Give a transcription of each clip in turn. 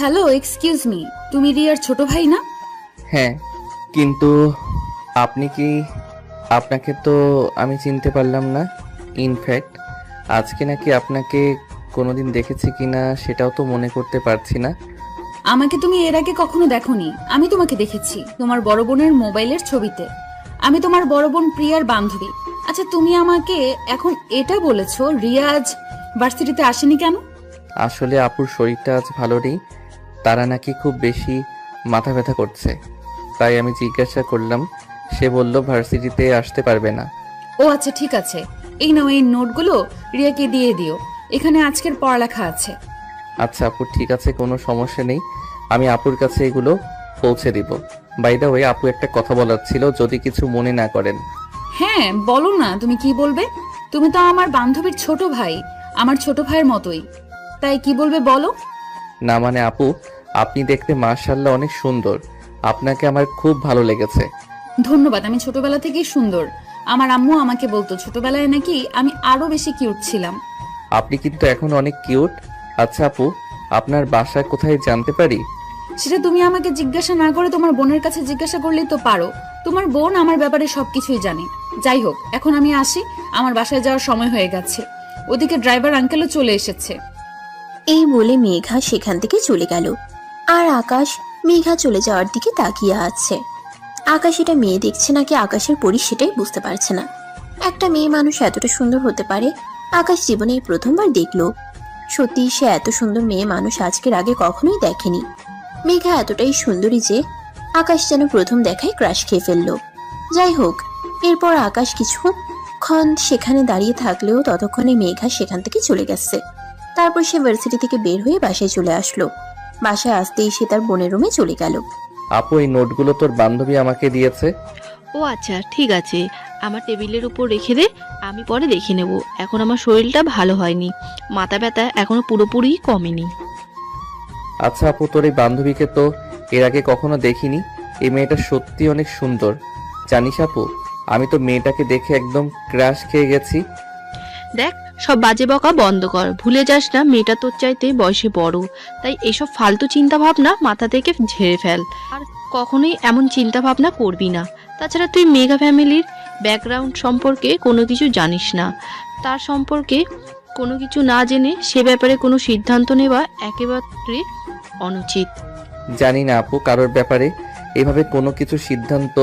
Hello, excuse me, তুমি রিয়ার ছোট ভাই না? হ্যাঁ, কিন্তু আপনি কি? আপনাকে তো আমি চিনতে পারলাম না। ইনফ্যাক্ট আজকে নাকি আপনাকে কোনোদিন দেখেছি কিনা সেটাও তো মনে করতে পারছি না। আমাকে তুমি এর আগে কখনো দেখোনি। আমি তোমাকে দেখেছি তোমার বড় বোনের মোবাইলের ছবিতে। আমি তোমার বড় বোন প্রিয়ার বান্ধবী। আচ্ছা, তুমি আমাকে এখন এটা বলেছো রিয়া আজ ভার্সিটিতে আসেনি কেন? আসলে আপুর শরীরটা আজ ভালো নেই, তারা নাকি খুব বেশি মাথা ব্যথা করছে, তাই আমি জিজ্ঞাসা করলাম। সে বলল ভার্সিটিতে আসতে পারবে না। ও আচ্ছা, ঠিক আছে। এই নাও, এই নোটগুলো রিয়াকে দিয়ে দিও। এখানে আজকের পড়ালেখা আছে। আচ্ছা আপু, ঠিক আছে, কোনো সমস্যা নেই। আমি আপুর কাছে এগুলো পৌঁছে দিব। বাই দ্য ওয়ে, আপু একটা কথা বলার ছিল, যদি কিছু মনে না করেন। হ্যাঁ, বলো না, তুমি কি বলবে? তুমি তো আমার বান্ধবীর ছোট ভাই, আমার ছোট ভাইয়ের মতোই। তাই কি বলবে বলো? না মানে আপু, আপনি দেখতে মাশাআল্লাহ অনেক সুন্দর। আপনাকে আমার খুব ভালো লেগেছে। ধন্যবাদ। আমি ছোটবেলা থেকেই সুন্দর। আমার আম্মু আমাকে বলতো ছোটবেলায় নাকি আমি আরো বেশি কিউট ছিলাম। আপনি কিন্তু এখন অনেক কিউট। আচ্ছা আপু, আপনার বাসা কোথায় জানতে পারি? সেটা তুমি আমাকে জিজ্ঞাসা না করে তোমার বোনের কাছে জিজ্ঞাসা করলেই তো পারো। তোমার বোন আমার ব্যাপারে সবকিছুই জানে। যাই হোক, এখন আমি আসি, আমার বাসায় যাওয়ার সময় হয়ে গেছে। ওদিকে ড্রাইভার আঙ্কেলও চলে এসেছে। এই বলে মেঘা সেখান থেকে চলে গেল। আর আকাশ মেঘা চলে যাওয়ার দিকে তাকিয়ে আছে। আকাশ এটা মেয়ে দেখছে নাকি আকাশের পরি সেটাই বুঝতে পারছে না। একটা মেয়ে মানুষ এতটা সুন্দর হতে পারে আকাশ জীবনে এই প্রথমবার দেখলো। সত্যি সে এত সুন্দর মেয়ে মানুষ আজকের আগে কখনোই দেখেনি। মেঘা এতটাই সুন্দরী যে আকাশ যেন প্রথম দেখায় ক্রাশ খেয়ে ফেললো। যাই হোক, এরপর আকাশ কিছুক্ষণ সেখানে দাঁড়িয়ে থাকলেও ততক্ষণে মেঘা সেখান থেকে চলে গেছে। তারপর সে ভার্সিটি থেকে বের হয়ে বাসায় চলে আসলো। বাসায় আসতেই সে তার বোনের রুমে চলে গেল। আপু, এই নোটগুলো তোর বান্ধবী আমাকে দিয়েছে। ও আচ্ছা, ঠিক আছে, আমার টেবিলের উপর রেখে দে, আমি পরে দেখে নেব। এখন আমার শরীরটা ভালো হয়নি, মাথা ব্যথা এখনো পুরোপুরি কমেনি। আচ্ছা আপু, তোর এই বান্ধবীকে তো এর আগে কখনো দেখিনি। এই মেয়েটা সত্যি অনেক সুন্দর। জানিস আপু, আমি তো মেয়েটাকে দেখে একদম ক্রাশ খেয়ে গেছি। দেখ, সব বাজে বকা বন্ধ কর। ভুলে যাস না মেয়েটা তোর চাইতে বয়সে বড়, তাই এসব ফালতু চিন্তা ভাবনা মাথা থেকে ঝেড়ে ফেল। আর কখনোই এমন চিন্তা ভাবনা করবি না। তাছাড়া তুই মেগা ফ্যামিলির ব্যাকগ্রাউন্ড সম্পর্কে কোনো কিছু জানিস না। তার সম্পর্কে কোনো কিছু না জেনে সে ব্যাপারে কোনো সিদ্ধান্ত নেওয়া একেবারে অনুচিত। জানি না আপু, কারোর ব্যাপারে এভাবে কোনো কিছু সিদ্ধান্ত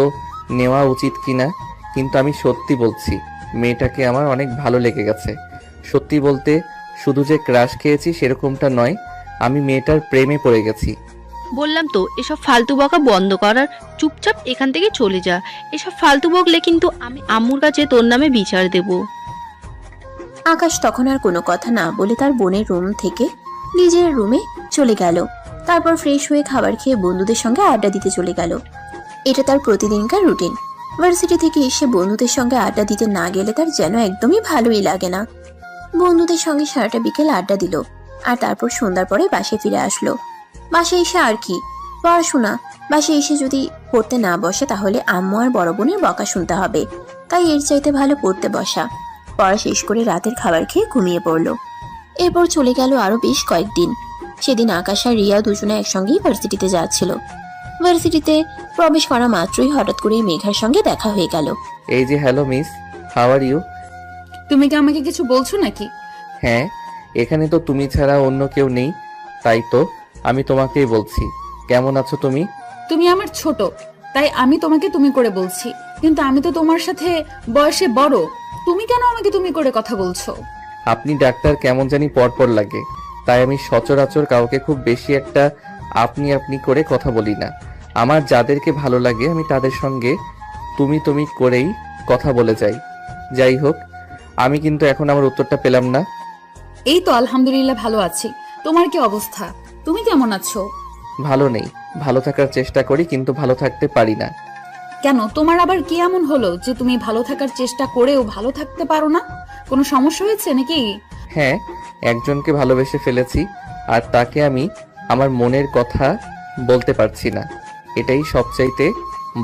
নেওয়া উচিত কিনা, কিন্তু আমি সত্যি বলছি, মেয়েটাকে আমার অনেক ভালো লেগে গেছে। সত্যি বলতে, শুধু যে ক্রাশ খেয়েছি সেরকমটা নয়, আমি মেয়েটার প্রেমে পড়ে গেছি। বললাম তো এসব ফালতু বকা বন্ধ কর আর চুপচাপ এখান থেকে চলে যা। এসব ফালতু বকলে কিন্তু আমি আম্মুর কাছে তোর নামে বিচার দেব। আকাশ তখন আর কোনো কথা না বলে তার বোনের রুম থেকে নিজের রুমে চলে গেল। তারপর ফ্রেশ হয়ে খাবার খেয়ে বন্ধুদের সঙ্গে আড্ডা দিতে চলে গেল। এটা তার প্রতিদিনকার রুটিন। ভার্সিটি থেকে এসে বন্ধুদের সঙ্গে আড্ডা দিতে না গেলে তার যেন একদমই ভালোই লাগে না। বন্ধুদের সঙ্গে সারাটা বিকেল আড্ডা দিল, আর তারপর সন্ধ্যার পরে বাসায় ফিরে আসলো। বাসায় এসে আর কি পড়াশোনা। বাসায় এসে যদি পড়তে না বসে তাহলে আম্মু আর বড় বোনের বকা শুনতে হবে। তাই এর চাইতে ভালো পড়তে বসা। পড়া শেষ করে রাতের খাবার খেয়ে ঘুমিয়ে পড়ল। এরপর চলে গেল আরো বেশ কয়েকদিন। সেদিন আকাশ আর রিয়া দুজনে একসঙ্গেই ভার্সিটিতে যাচ্ছিল। ভার্সিটিতে প্রবেশ করা মাত্রই হঠাৎ করে মেঘার সঙ্গে দেখা হয়ে গেল। এই যে, hello miss, how are you? তুমি কি আমাকে কিছু বলছো নাকি? হ্যাঁ, এখানে তো তুমি ছাড়া অন্য কেউ নেই, তাই তো আমি তোমাকেই বলছি। কেমন আছো তুমি? তুমি আমার ছোট, তাই আমি তোমাকে তুমি করে বলছি। কিন্তু আমি তো তোমার সাথে বয়সে বড়। তুমি কেন আমাকে তুমি করে কথা বলছো? আপনি ডাক্তার, কেমন জানি পরপর লাগে, তাই আমি সচরাচর কাউকে খুব বেশি একটা আপনি আপনি করে কথা বলি না। আমার যাদেরকে ভালো লাগে আমি তাদের সঙ্গে তুমি তুমি করেই কথা বলে যাই। যাই হোক, আমি কিন্তু এখন আমার উত্তরটা পেলাম না। এই তো আলহামদুলিল্লাহ ভালো আছি। তোমার কি অবস্থা? তুমি কেমন আছো? ভালো নেই। ভালো থাকার চেষ্টা করি, কিন্তু ভালো থাকতে পারি না। কেন, তোমার আবার কি এমন হলো যে তুমি ভালো থাকার চেষ্টা করেও ভালো থাকতে পারো না? কোনো সমস্যা হয়েছে নাকি? হ্যাঁ, একজনকে ভালোবেসে ফেলেছি, আর তাকে আমি আমার মনের কথা বলতে পারছি না। এটাই সবচাইতে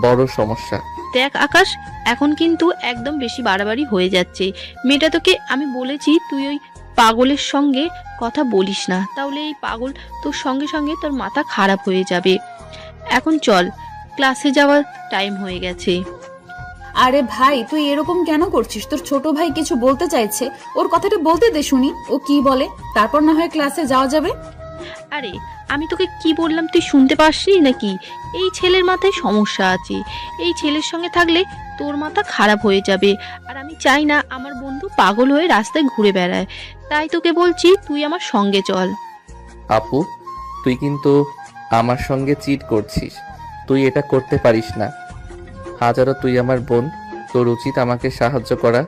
বড় সমস্যা। দেখ আকাশ, এখন কিন্তু একদম বেশি বাড়াবাড়ি হয়ে যাচ্ছে। মেয়েটা তোকে আমি বলেছি তুই ওই পাগলের সঙ্গে কথা বলিস না, তাহলে এই পাগল তোর সঙ্গে সঙ্গে তোর মাথা খারাপ হয়ে যাবে। এখন চল, ক্লাসে যাওয়ার টাইম হয়ে গেছে। আরে ভাই, তুই এরকম কেন করছিস? তোর ছোট ভাই কিছু বলতে চাইছে, ওর কথাটা বলতে দে শুনি, ও কি বলে, তারপর না হয় ক্লাসে যাওয়া যাবে। আরে আমি তোকে কি বললাম তুই শুনতে পাসনি নাকি? এই ছেলের মাথায় সমস্যা আছে, এই ছেলের সঙ্গে থাকলে তোর মাথা খারাপ হয়ে যাবে। আর আমি চাই না আমার বন্ধু পাগল হয়ে রাস্তায় ঘুরে বেড়ায়, তাই তোকে বলছি তুই আমার সঙ্গে চল। আপু, তুই কিন্তু আমার সঙ্গে চিট করছিস। তুই এটা করতে পারিস না। হাজারো তুই আমার বোন, তোর উচিত আমাকে সাহায্য করা,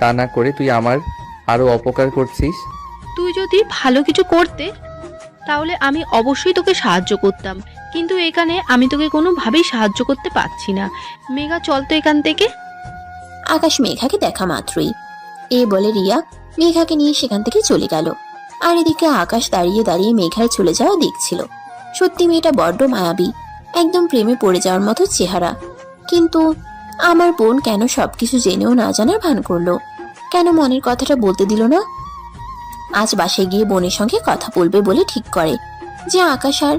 তা না করে তুই আমার আরো অপকার করছিস। তুই যদি ভালো কিছু করতে তাহলে আমি অবশ্যই তোকে সাহায্য করতাম, কিন্তু এখানে আমি তোকে কোনোভাবেই সাহায্য করতে পারছি না। মেঘা চল তো এখান থেকে। আকাশ মেঘাকে দেখা মাত্রই বলে রিয়া মেঘাকে নিয়ে সেখান থেকে চলে গেল। আর এদিকে আকাশ দাঁড়িয়ে দাঁড়িয়ে মেঘার চলে যাওয়া দেখছিল। সত্যি মেয়েটা বড্ড মায়াবী, একদম প্রেমে পড়ে যাওয়ার মতো চেহারা। কিন্তু আমার বোন কেন সবকিছু জেনেও না জানার ভান করলো? কেন মনের কথাটা বলতে দিল না? আজ বাসায় গিয়ে বোনের সঙ্গে কথা বলবে বলে ঠিক করে যে আকাশ। আর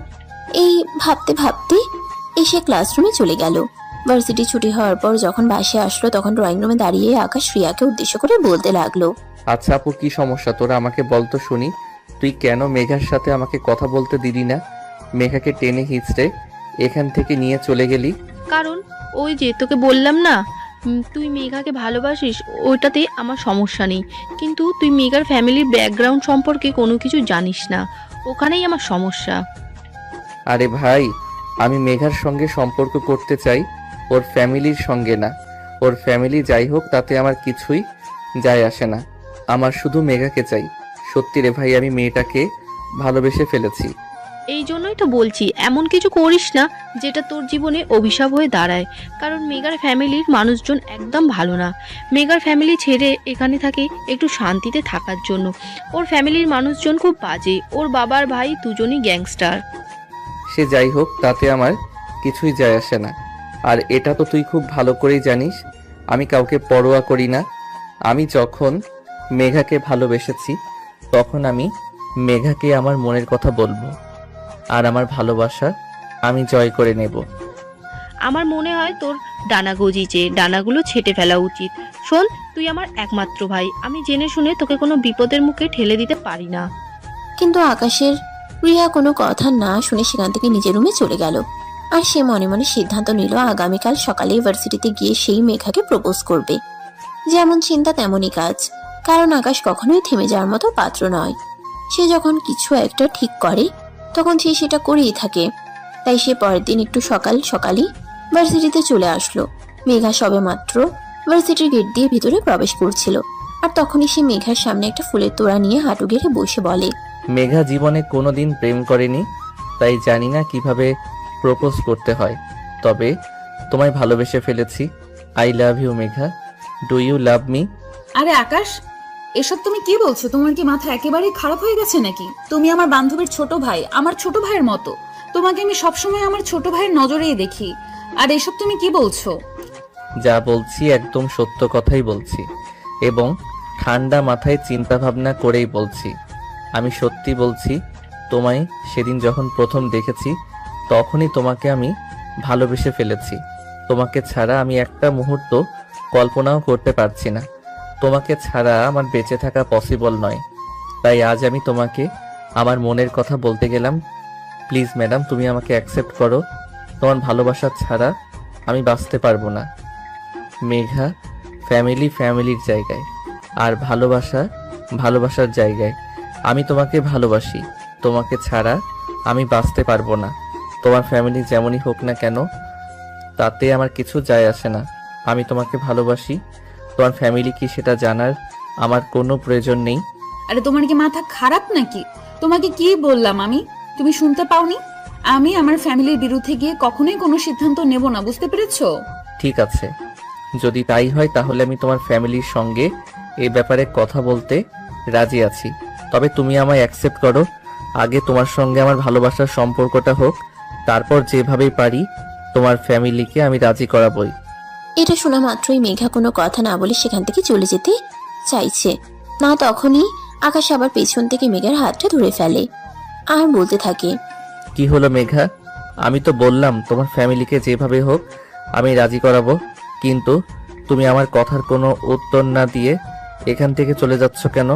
এই ভাবতে ভাবতে এসে ক্লাসরুমে চলে গেল। ভার্সিটি ছুটি হওয়ার পর যখন বাসায় আসলো তখন ড্রয়িং রুমে দাঁড়িয়ে আকাশ রিয়াকে উদ্দেশ্য করে বলতে লাগলো, আচ্ছা আপু, কি সমস্যা তোরা? আমাকে বল তো শুনি। তুই কেন মেঘার সাথে আমাকে কথা বলতে দিলি না? মেঘাকে টেনে হিঁচড়ে এখান থেকে নিয়ে চলে গেলি। কারণ ওই যে তোকে বললাম না, তুই মেঘাকে ভালোবাসিস, ওইটাতে আমার সমস্যা নেই, কিন্তু তুই মেঘার ফ্যামিলির ব্যাকগ্রাউন্ড সম্পর্কে কোনো কিছু জানিস না, ওখানেই আমার সমস্যা। আরে ভাই, আমি মেঘার সঙ্গে সম্পর্ক করতে চাই, ওর ফ্যামিলির সঙ্গে না। ওর ফ্যামিলি যাই হোক তাতে আমার কিছুই যায় আসে না। আমার শুধু মেঘাকে চাই। সত্যি রে ভাই, আমি মেয়েটাকে ভালোবেসে ফেলেছি। এই জন্যই তো বলছি এমন কিছু করিস না যেটা তোর জীবনে অভিশাপ হয়ে দাঁড়ায়। কারণ মেঘার ফ্যামিলির মানুষজন একদম ভালো না। মেঘার ফ্যামিলি ছেড়ে এখানে থাকে একটু শান্তিতে থাকার জন্য। ওর ফ্যামিলির মানুষজন খুব বাজে, ওর বাবার ভাই দুজনই গ্যাংস্টার। সে যাই হোক তাতে আমার কিছুই যায় আসে না। আর এটা তো তুই খুব ভালো করেই জানিস আমি কাউকে পরোয়া করি না। আমি যখন মেঘাকে ভালোবেসেছি তখন আমি মেঘাকে আমার মনের কথা বলবো, আর আমার ভালোবাসা আমি জয় করে নেব। আমার মনে হয় তোর ডানা গজিয়েছে, ডানাগুলো ছেটে ফেলা উচিত। শোন, তুই আমার একমাত্র ভাই, আমি জেনে শুনে তোকে কোনো বিপদের মুখে ঠেলে দিতে পারি না। কিন্তু আকাশের রিয়া কোনো কথা না শুনে সেখান থেকে নিজের রুমে চলে গেল। আর সে মনে মনে সিদ্ধান্ত নিল আগামীকাল সকালে ইউনিভার্সিটিতে গিয়ে সেই মেঘাকে প্রপোজ করবে। যেমন চিন্তা তেমনই কাজ, কারণ আকাশ কখনোই থেমে যাওয়ার মতো পাত্র নয়। সে যখন কিছু একটা ঠিক করে তখন সে সেটা করেই থাকে। তাই সে পরের দিন একটু সকালই ভার্সিটিতে চলে আসলো। মেঘা সবে মাত্র ভার্সিটির গেট দিয়ে ভিতরে প্রবেশ করছিল। আর তখনই সে মেঘার সামনে একটা ফুলের তোড়া নিয়ে হাঁটু গেড়ে বসে বলে, মেঘা জীবনে কোনোদিন প্রেম করেনি, তাই জানি না কিভাবে প্রপোজ করতে হয়। তবে তোমায় ভালোবেসে ফেলেছি। I love you Megha. Do you love me? আরে আকাশ, এসব তুমি কি বলছো? তোমার কি মাথা একেবারেই খারাপ হয়ে গেছে নাকি? তুমি আমার বান্ধবীর ছোট ভাই, আমার ছোট ভাইয়ের মতো। তোমাকে আমি সবসময় আমার ছোট ভাইয়ের নজরেই দেখি। আর এসব তুমি কি বলছো? যা বলছি একদম সত্য কথাই বলছি, এবং ঠান্ডা মাথায় চিন্তা ভাবনা করেই বলছি। আমি সত্যি বলছি, তোমায় সেদিন যখন প্রথম দেখেছি তখনই তোমাকে আমি ভালোবেসে ফেলেছি। তোমাকে ছাড়া আমি একটা মুহূর্ত কল্পনাও করতে পারছি না। তোমাকে ছাড়া আমার বেঁচে থাকা পসিবল নয়। তাই আজ আমি তোমাকে আমার মনের কথা বলতে গেলাম। প্লিজ ম্যাডাম, তুমি আমাকে অ্যাকসেপ্ট করো। তোমার ভালোবাসা ছাড়া আমি বাঁচতে পারবো না। মেঘা ফ্যামিলির জায়গায়, আর ভালোবাসা ভালোবাসার জায়গায়। আমি তোমাকে ভালোবাসি। তোমাকে ছাড়া আমি বাঁচতে পারবো না। তোমার ফ্যামিলি যেমনই হোক না কেন তাতে আমার কিছু যায় আসে না। আমি তোমাকে ভালোবাসি। তোমার ফ্যামিলি কি সেটা জানার আমার কোনো প্রয়োজন নেই। আরে তোমার কি মাথা খারাপ নাকি? তোমাকে কি বললাম আমি? তুমি শুনতে পাওনি? আমি আমার ফ্যামিলির বিরুদ্ধে গিয়ে কখনোই কোনো সিদ্ধান্ত নেব না, বুঝতে পেরেছো? ঠিক আছে, যদি তাই হয় তাহলে আমি তোমার ফ্যামিলির সঙ্গে এই ব্যাপারে কথা বলতে রাজি আছি। তবে তুমি আমায় অ্যাকসেপ্ট করো। আগে তোমার সঙ্গে আমার ভালোবাসার সম্পর্কটা হোক, তারপর যেভাবেই পারি তোমার ফ্যামিলিকে আমি রাজি করাবই। এটা শোনা মাত্রই মেঘা কোনো কথা না বলে সেখান থেকে চলে যেতে চাইছে না, তখনই আকাশ আবার পেছন থেকে মেঘার হাতটা ধরে ফেলে আর বলতে থাকে, কি হলো মেঘা? আমি তো বললাম তোমার ফ্যামিলিকে যেভাবে হোক আমি রাজি করাবো, কিন্তু তুমি আমার কথার কোনো উত্তর না দিয়ে এখান থেকে চলে যাচ্ছ কেন?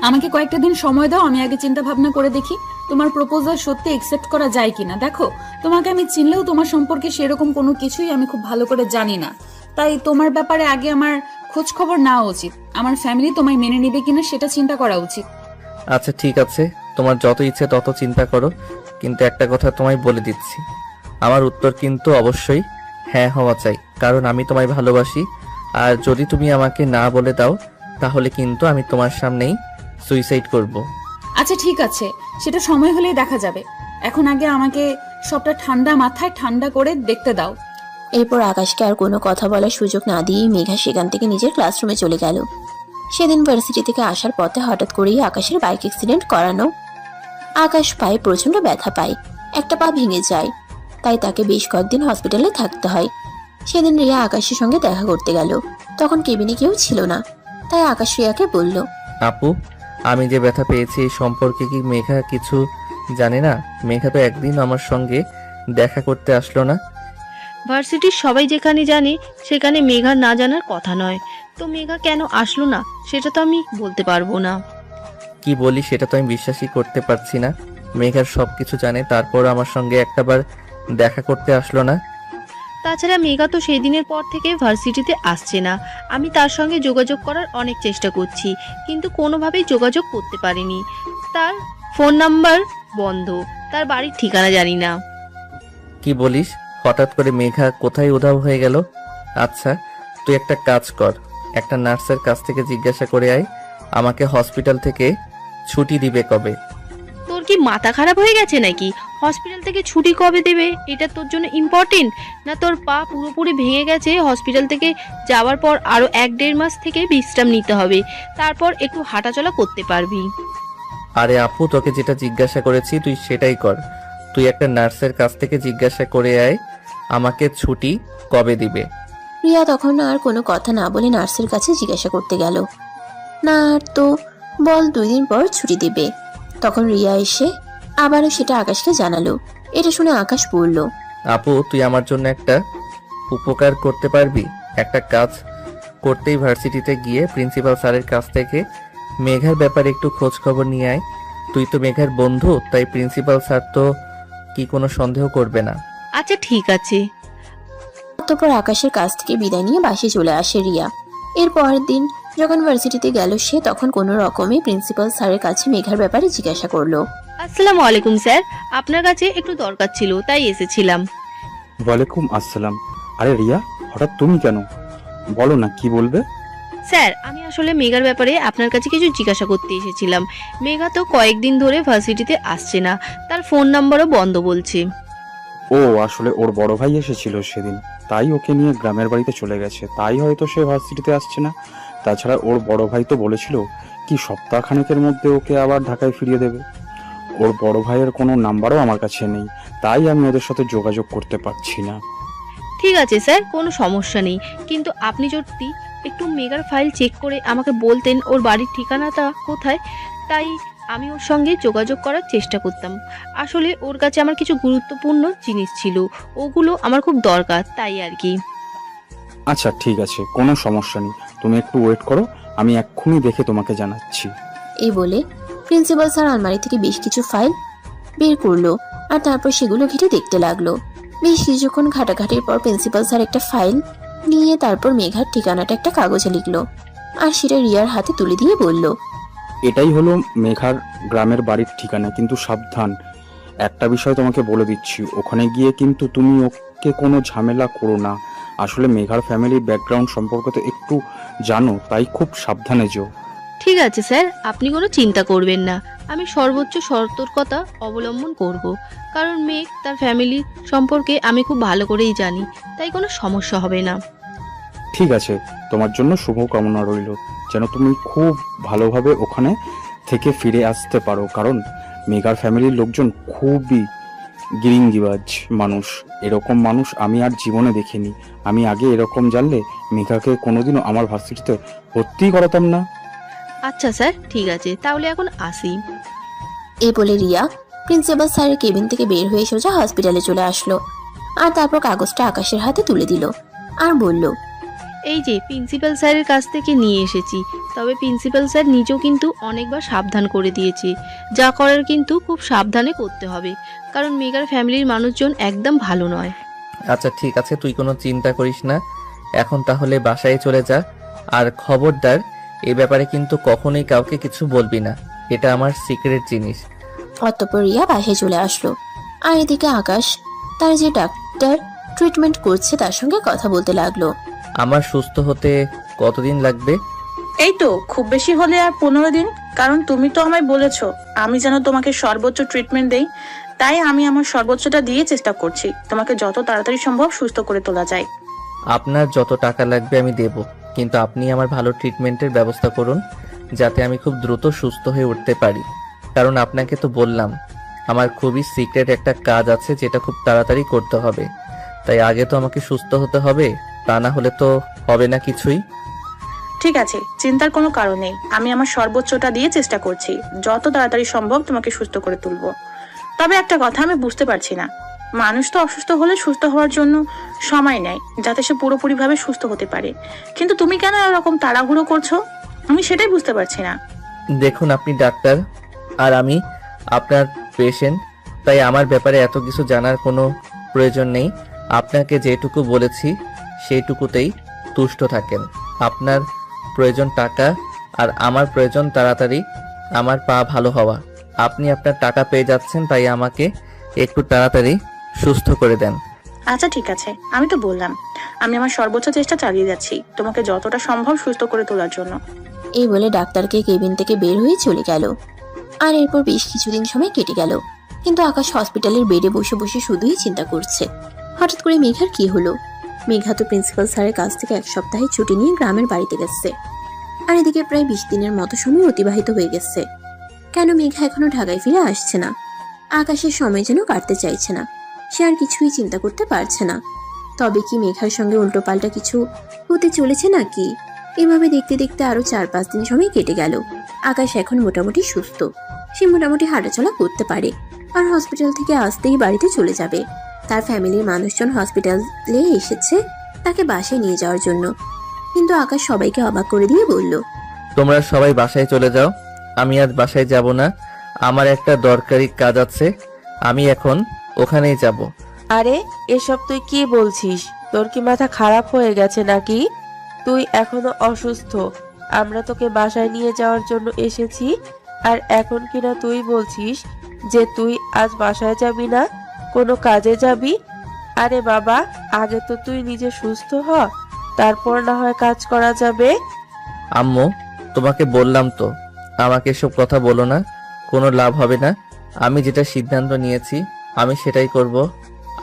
আমাকে কয়েকটা দিন সময় দাও, আমি আগে চিন্তা ভাবনা করে দেখি তোমার প্রপোজাল সত্যি একসেপ্ট করা যায় কিনা। দেখো, তোমাকে আমি চিনলেও তোমার সম্পর্কে সেরকম কোনো কিছুই আমি খুব ভালো করে জানি না, তাই তোমার ব্যাপারে আগে আমার খোঁজ খবর নেওয়া উচিত। আমার ফ্যামিলি তোমায় মেনে নেবে কিনা সেটা চিন্তা করা উচিত। আচ্ছা ঠিক আছে, তোমার যত ইচ্ছে তত চিন্তা করো, কিন্তু একটা কথা তোমায় বলে দিচ্ছি, আমার উত্তর কিন্তু অবশ্যই হ্যাঁ হওয়া চাই, কারণ আমি তোমায় ভালোবাসি। আর যদি তুমি আমাকে না বলে দাও তাহলে কিন্তু আমি তোমার সামনেই সুইসাইড করব। আচ্ছা ঠিক আছে, সেটা সময় হলেই দেখা যাবে। এখন আগে আমাকে সবটা ঠান্ডা মাথায় ঠান্ডা করে দেখতে দাও। এরপর আকাশকে আর কোনো কথা বলার সুযোগ না দিয়েই মেঘা সেখান থেকে নিজের ক্লাসরুমে চলে গেল। সেদিন ভার্সিটি থেকে আসার পথে হঠাৎ করেই আকাশের বাইক অ্যাক্সিডেন্ট করানো। আকাশ পায়ে প্রচন্ড ব্যথা পায়, একটা পা ভেঙে যায়, তাই তাকে বেশ কয়েকদিন হসপিটালে থাকতে হয়। সেদিন রিয়া আকাশের সঙ্গে দেখা করতে গেল, তখন কেবিনে কেউ ছিল না, তাই আকাশ রিয়াকে বলল, আপু, আমি যে ব্যথা পেয়েছি এই সম্পর্কে কি মেঘা কিছু জানে না? মেঘা তো একদিন আমার সঙ্গে দেখা করতে আসলো না। ভার্সিটির সবাই যেখানে জানে সেখানে মেঘার না জানার কথা নয়। তো মেঘা কেন আসলো না সেটা তো আমি বলতে পারবো না। কি বলি সেটা তো আমি বিশ্বাসই করতে পারছি না। মেঘার সবকিছু জানে, তারপর আমার সঙ্গে একটাবার দেখা করতে আসলো না। তাছাড়া মেঘা তো সেই দিনের পর থেকে ভার্সিটিতে আসছে না। আমি তার সঙ্গে যোগাযোগ করার অনেক চেষ্টা করছি, কিন্তু কোনোভাবেই যোগাযোগ করতে পারিনি। তার ফোন নাম্বার বন্ধ, তার বাড়ির ঠিকানা জানি না। কি বলিস? হঠাৎ করে মেঘা কোথায় উধাও হয়ে গেল? আচ্ছা তুই একটা কাজ কর, একটা নার্সের কাছ থেকে জিজ্ঞাসা করে আয় আমাকে হসপিটাল থেকে ছুটি দিবে কবে। তোর কি মাথা খারাপ হয়ে গেছে নাকি? হসপিটাল থেকে ছুটি কবে দেবে এটা তোর জন্য ইম্পর্টেন্ট না? তোর পা পুরোপুরি ভেঙে গেছে, হসপিটাল থেকে যাওয়ার পর আরো 1-1.5 মাস থেকে বিশ্রাম নিতে হবে, তারপর একটু হাঁটাচলা করতে পারবি। আরে আপু, তোকে যেটা জিজ্ঞাসা করেছি তুই সেটাই কর। তুই একটা নার্সের কাছ থেকে জিজ্ঞাসা করে আয় আমাকে ছুটি কবে দিবে। রিয়া তখন আর কোনো কথা না বলে নার্সের কাছে জিজ্ঞাসা করতে গেল। না আর তো বল 2 দিন পর ছুটি দেবে। তখন রিয়া এসে আবারও সেটা আকাশকে জানালো। এটা শুনে আকাশ বলল, আপু, তুই আমার জন্য একটা উপকার করতে পারবি? একটা কাজ করতেই ভার্সিটিতে গিয়ে প্রিন্সিপাল স্যারের কাছ থেকে মেঘার ব্যাপারে একটু খোঁজ খবর নিয়ে আয়। তুই তো মেঘার বন্ধু, তাই প্রিন্সিপাল স্যার তো কি কোনো সন্দেহ করবে না। আচ্ছা ঠিক আছে। অতঃপর আকাশের কাছ থেকে বিদায় নিয়ে বাসে চলে আসে রিয়া। এর পরের দিন যখন ভার্সিটিতে গেল সে, তখন কোনো রকমে প্রিন্সিপাল স্যারের কাছে মেঘার ব্যাপারে জিজ্ঞাসা করলো। আসসালামু আলাইকুম স্যার, আপনার কাছে একটু দরকার ছিল তাই এসেছিলাম। ওয়ালাইকুম আসসালাম। আরে রিয়া, হঠাৎ তুমি কেন? বলো না, কি বলবে? স্যার, আমি আসলে মেঘার ব্যাপারে আপনার কাছে কিছু জিজ্ঞাসা করতে এসেছিলাম। মেঘা তো কয়েকদিন ধরে ভার্সিটিতে আসছে না, তার ফোন নাম্বারও বন্ধ বলছে। ও আসলে ওর বড় ভাই এসেছিল সেদিন, তাই ওকে নিয়ে গ্রামের বাড়িতে চলে গেছে, তাই হয়তো সে ভার্সিটিতে আসছে না। তাছাড়া ওর বড় ভাই তো বলেছিল কি সপ্তাহখানেকের মধ্যে ওকে আবার ঢাকায় ফিরিয়ে দেবে। ওর বড় ভাইয়ের কোনো নাম্বারও আমার কাছে নেই, তাই আমি ওদের সাথে যোগাযোগ করতে পারছি না। ঠিক আছে স্যার, কোনো সমস্যা নেই, কিন্তু আপনি যদি একটু মেঘার ফাইল চেক করে আমাকে বলতেন ওর বাড়ির ঠিকানাটা কোথায়, তাই আমি ওর সঙ্গে যোগাযোগ করার চেষ্টা করতাম। আসলে ওর কাছে আমার কিছু গুরুত্বপূর্ণ জিনিস ছিল, ওগুলো আমার খুব দরকার, তাই আর কি। আচ্ছা ঠিক আছে, কোনো সমস্যা নেই, তুমি একটু ওয়েট করো, আমি এক্ষুনি দেখে তোমাকে জানাচ্ছি। এই বলে প্রিন্সিপাল স্যার আলমারি থেকে বেশ কিছু ফাইল বের করলো আর তারপর সেগুলো ঘেটে দেখতে লাগলো। বেশ কিছুক্ষণ ঘাটাঘাটির পর প্রিন্সিপাল স্যার একটা ফাইল নিয়ে তারপর মেঘার ঠিকানাটা একটা কাগজে লিখলো আর সেটা রিয়ার হাতে তুলে দিয়ে বলল, এটাই হলো মেঘার গ্রামের বাড়ির ঠিকানা, কিন্তু সাবধান, একটা বিষয় তোমাকে বলে দিচ্ছি, ওখানে গিয়ে কিন্তু তুমি ওকে কোনো ঝামেলা করো না। আসলে মেঘার ফ্যামিলির ব্যাকগ্রাউন্ড সম্পর্কে তো একটু জানো, তাই খুব সাবধানে যেও। ঠিক আছে স্যার, আপনি কোনো চিন্তা করবেন না, আমি সর্বোচ্চ সতর্কতা অবলম্বন করব, কারণ মেঘ তার ফ্যামিলি সম্পর্কে আমি খুব ভালো করেই জানি, তাই কোনো সমস্যা হবে না। ঠিক আছে, তোমার জন্য শুভকামনা রইল, যেন তুমি খুব ভালোভাবে ওখানে থেকে ফিরে আসতে পারো, কারণ মেঘার ফ্যামিলির লোকজন খুবই গিরিঙ্গিবাজ মানুষ। এরকম মানুষ আমি আর জীবনে দেখিনি। আমি আগে এরকম জানলে মেঘাকে কোনোদিনও আমার ভার্সিটিতে ভর্তি করাতাম না। আচ্ছা স্যার, ঠিক আছে, তাহলে এখন আসি। এই বলে রিয়া প্রিন্সিপাল স্যারের কেবিন থেকে বের হয়ে সোজা হসপিটালে চলে আসলো। আর তারপর কাগজটা আকাশের হাতে তুলে দিল আর বলল, এই যে প্রিন্সিপাল স্যারের কাছ থেকে নিয়ে এসেছি। তবে প্রিন্সিপাল স্যার নিজেও কিন্তু অনেকবার সাবধান করে দিয়েছে, যা করার কিন্তু খুব সাবধানে করতে হবে, কারণ মেঘার ফ্যামিলির মানুষজন একদম ভালো নয়। আচ্ছা ঠিক আছে, তুই কোনো চিন্তা করিস না। এখন তাহলে বাসায় চলে যা। আর খবরদার, এই ব্যাপারে কিন্তু কখনোই কাউকে কিছু বলবি না, এটা আমার সিক্রেট জিনিস। অতঃপর রিয়া বাসায় চলে আসলো। আর এদিকে আকাশ তার যে ডাক্তার ট্রিটমেন্ট করছে তার সঙ্গে কথা বলতে লাগলো। আমার সুস্থ হতে কতদিন লাগবে? এই তো খুব বেশি হলে আর 15 দিন, কারণ তুমি তো আমায় বলেছো আমি যেন তোমাকে সর্বোচ্চ ট্রিটমেন্ট দেই, তাই আমি আমার সর্বোচ্চটা দিয়ে চেষ্টা করছি তোমাকে যত তাড়াতাড়ি সম্ভব সুস্থ করে তোলা যায়। আপনার যত টাকা লাগবে আমি দেব, কিন্তু আপনি আমার ভালো ট্রিটমেন্টের ব্যবস্থা করুন, যাতে আমি খুব দ্রুত সুস্থ হয়ে উঠতে পারি। কারণ আপনাকে তো বললাম আমার খুবই সিক্রেট একটা কাজ আছে যেটা খুব তাড়াতাড়ি করতে হবে, তাই আগে তো আমাকে সুস্থ হতে হবে, তা না হলে তো হবে না কিছুই। ঠিক আছে, চিন্তার কোনো কারণ নেই, আমি আমার সর্বোচ্চটা দিয়ে চেষ্টা করছি যত তাড়াতাড়ি সম্ভব তোমাকে সুস্থ করে তুলবো। তবে একটা কথা আমি বুঝতে পারছি না, মানুষ তো অসুস্থ হলে সুস্থ হওয়ার জন্য সময় নেয় যাতে সে পুরোপুরিভাবে সুস্থ হতে পারে, কিন্তু তুমি কেন এরকম তাড়াহুড়ো করছো? আমি সেটাই বুঝতে পারছি না। দেখুন, আপনি ডাক্তার আর আমি আপনার পেশেন্ট, তাই আমার ব্যাপারে এত কিছু জানার কোনো প্রয়োজন নেই। আপনাকে যেটুকু বলেছি সেইটুকুতেই তুষ্ট থাকেন। আপনার প্রয়োজন টাকা আর আমার প্রয়োজন তাড়াতাড়ি আমার পা ভালো হওয়া। আপনি আপনার টাকা পেয়ে যাচ্ছেন, তাই আমাকে একটু তাড়াতাড়ি সুস্থ করে দেন। আচ্ছা ঠিক আছে, আমি তো বললাম আমি আমার সর্বোচ্চ চেষ্টা চালিয়ে যাচ্ছি তোমাকে যতটা সম্ভব সুস্থ করে তোলার জন্য। এই বলে ডাক্তারকে কেবিন থেকে বের হয়ে চলে গেল। আর এরপর বেশ কিছুদিন সময় কেটে গেল, কিন্তু আকাশ হসপিটালের বেডে বসে বসে শুধুই চিন্তা করছে হঠাৎ করে মেঘার কি হলো। মেঘা তো প্রিন্সিপাল স্যারের কাছ থেকে 1 সপ্তাহে ছুটি নিয়ে গ্রামের বাড়িতে গেছে। আর এদিকে প্রায় 20 দিনের মতো সময় অতিবাহিত হয়ে গেছে। কেন মেঘা এখনো ঢাকায় ফিরে আসছে না? আকাশের সময় যেন কাটতে চাইছে না, সে আর কিছুই চিন্তা করতে পারছে না। তবে কি মেঘার সঙ্গে উল্টোপাল্টা কিছু হতে চলেছে নাকি? এভাবে দেখতে দেখতে আরো 4-5 দিন সময় কেটে গেল। আকাশ এখন মোটামুটি সুস্থ, সে মোটামুটি হাঁটাচলা করতে পারে। আর হসপিটাল থেকে আসতেই বাড়িতে চলে যাবে। তার ফ্যামিলির মানুষজন হসপিটালে এসেছে তাকে বাসায় নিয়ে যাওয়ার জন্য, কিন্তু আকাশ সবাইকে অবাক করে দিয়ে বলল, তোমরা সবাই বাসায় চলে যাও, আমি আজ বাসায় যাব না। আমার একটা দরকারি কাজ আছে, আমি এখন ওখানেই যাব। আরে এসব তুই কি বলছিস? তোর কি মাথা খারাপ হয়ে গেছে নাকি? তুই এখনো অসুস্থ, আমরা তোকে বাসায় নিয়ে যাওয়ার জন্য এসেছি, আর এখন কিনা তুই বলছিস যে তুই আজ বাসায় যাবি না, কোনো কাজে যাবি? আরে বাবা, আগে তো তুই নিজে সুস্থ হ, তারপর না হয় কাজ করা যাবে। আম্মু, তোমাকে বললাম তো আমাকে এসব কথা বলো না, কোনো লাভ হবে না। আমি যেটা সিদ্ধান্ত নিয়েছি আমি সেটাই করব।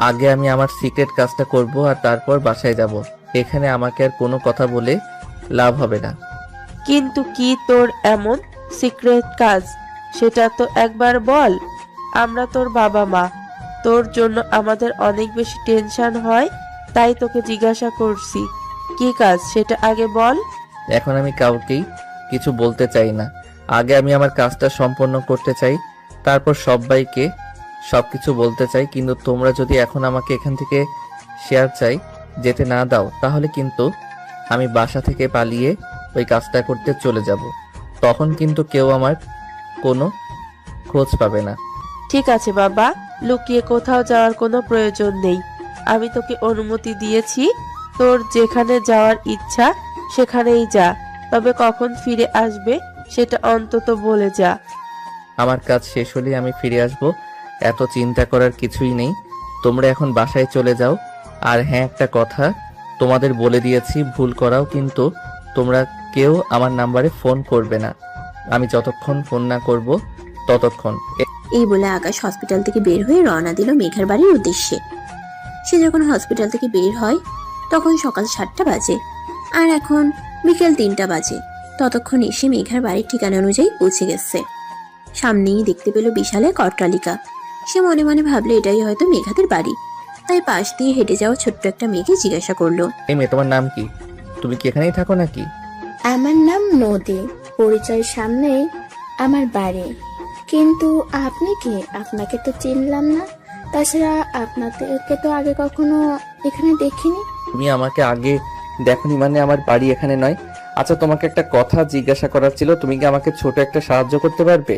আগে আমি আমার সিক্রেট কাজটা করব আর তারপর বাসায় যাব। এখানে আমাকে আর কোনো কথা বলে লাভ হবে না। কিন্তু কি তোর এমন সিক্রেট কাজ, সেটা তো একবার বল। আমরা তোর বাবা মা, তোর জন্য আমাদের অনেক বেশি টেনশন হয়, তাই তোকে জিজ্ঞাসা করছি কি কাজ সেটা আগে বল। এখন আমি কাউকেই কিছু বলতে চাই না, আগে আমি আমার কাজটা সম্পন্ন করতে চাই, তারপর সবাইকে সবকিছু বলতে চাই। কিন্তু তোমরা যদি এখন আমাকে এখান থেকে শেয়ার চাই যেতে না দাও, তাহলে কিন্তু আমি বাসা থেকে পালিয়ে ওই কাজটা করতে চলে যাব। তখন কিন্তু কেউ আমার কোনো খোঁজ পাবে না। ঠিক আছে বাবা, লুকিয়ে কোথাও যাওয়ার কোনো প্রয়োজন নেই। আমি তোকে অনুমতি দিয়েছি, তোর যেখানে যাওয়ার ইচ্ছা সেখানেই যা, তবে কখন ফিরে আসবে সেটা অন্তত বলে যা। আমার কাজ শেষ হলে আমি ফিরে আসব, এত চিন্তা করার কিছুই নেই। তোমরা এখন বাসায় চলে যাও। আর হ্যাঁ, একটা কথা তোমাদের বলে দিয়েছি, ভুল করাও কিন্তু তোমরা কেউ আমার নাম্বারে ফোন করবে না। আমি যতক্ষণ ফোন না করব ততক্ষণ। এই বলে আকাশ হসপিটাল থেকে বের হয়ে রওনা দিল মেঘার বাড়ির উদ্দেশ্যে। সে যখন হসপিটাল থেকে বের হয় তখন সকাল 7টা বাজে, আর এখন বিকেল 3টা বাজে। ততক্ষণ এসে মেঘার বাড়ির ঠিকানা অনুযায়ী পৌঁছে গেছে। সামনেই দেখতে পেল বিশাল এক অট্টালিকা। সে মনে মনে ভাবলো এটাই হয়তো মেঘাদের বাড়ি, তাই পাশ দিয়ে হেঁটে যাওয়া ছোট্ট একটা মেয়েকে জিজ্ঞাসা করলো, এই মেয়ে, তোমার নাম কি? তুমি কি এখানেই থাকো নাকি? আমার নাম নদী। পরিচয়ের সামনেই আমার বাড়ি। কিন্তু আপনি কে? আপনাকে তো চিনলাম না। তাছাড়া আপনাদেরকে তো আগে কখনো এখানে দেখিনি। তুমি আমাকে আগে দেখনি মানে আমার বাড়ি এখানে নয়। আচ্ছা, তোমাকে একটা কথা জিজ্ঞাসা করার ছিল, তুমি কি আমাকে ছোট একটা সাহায্য করতে পারবে?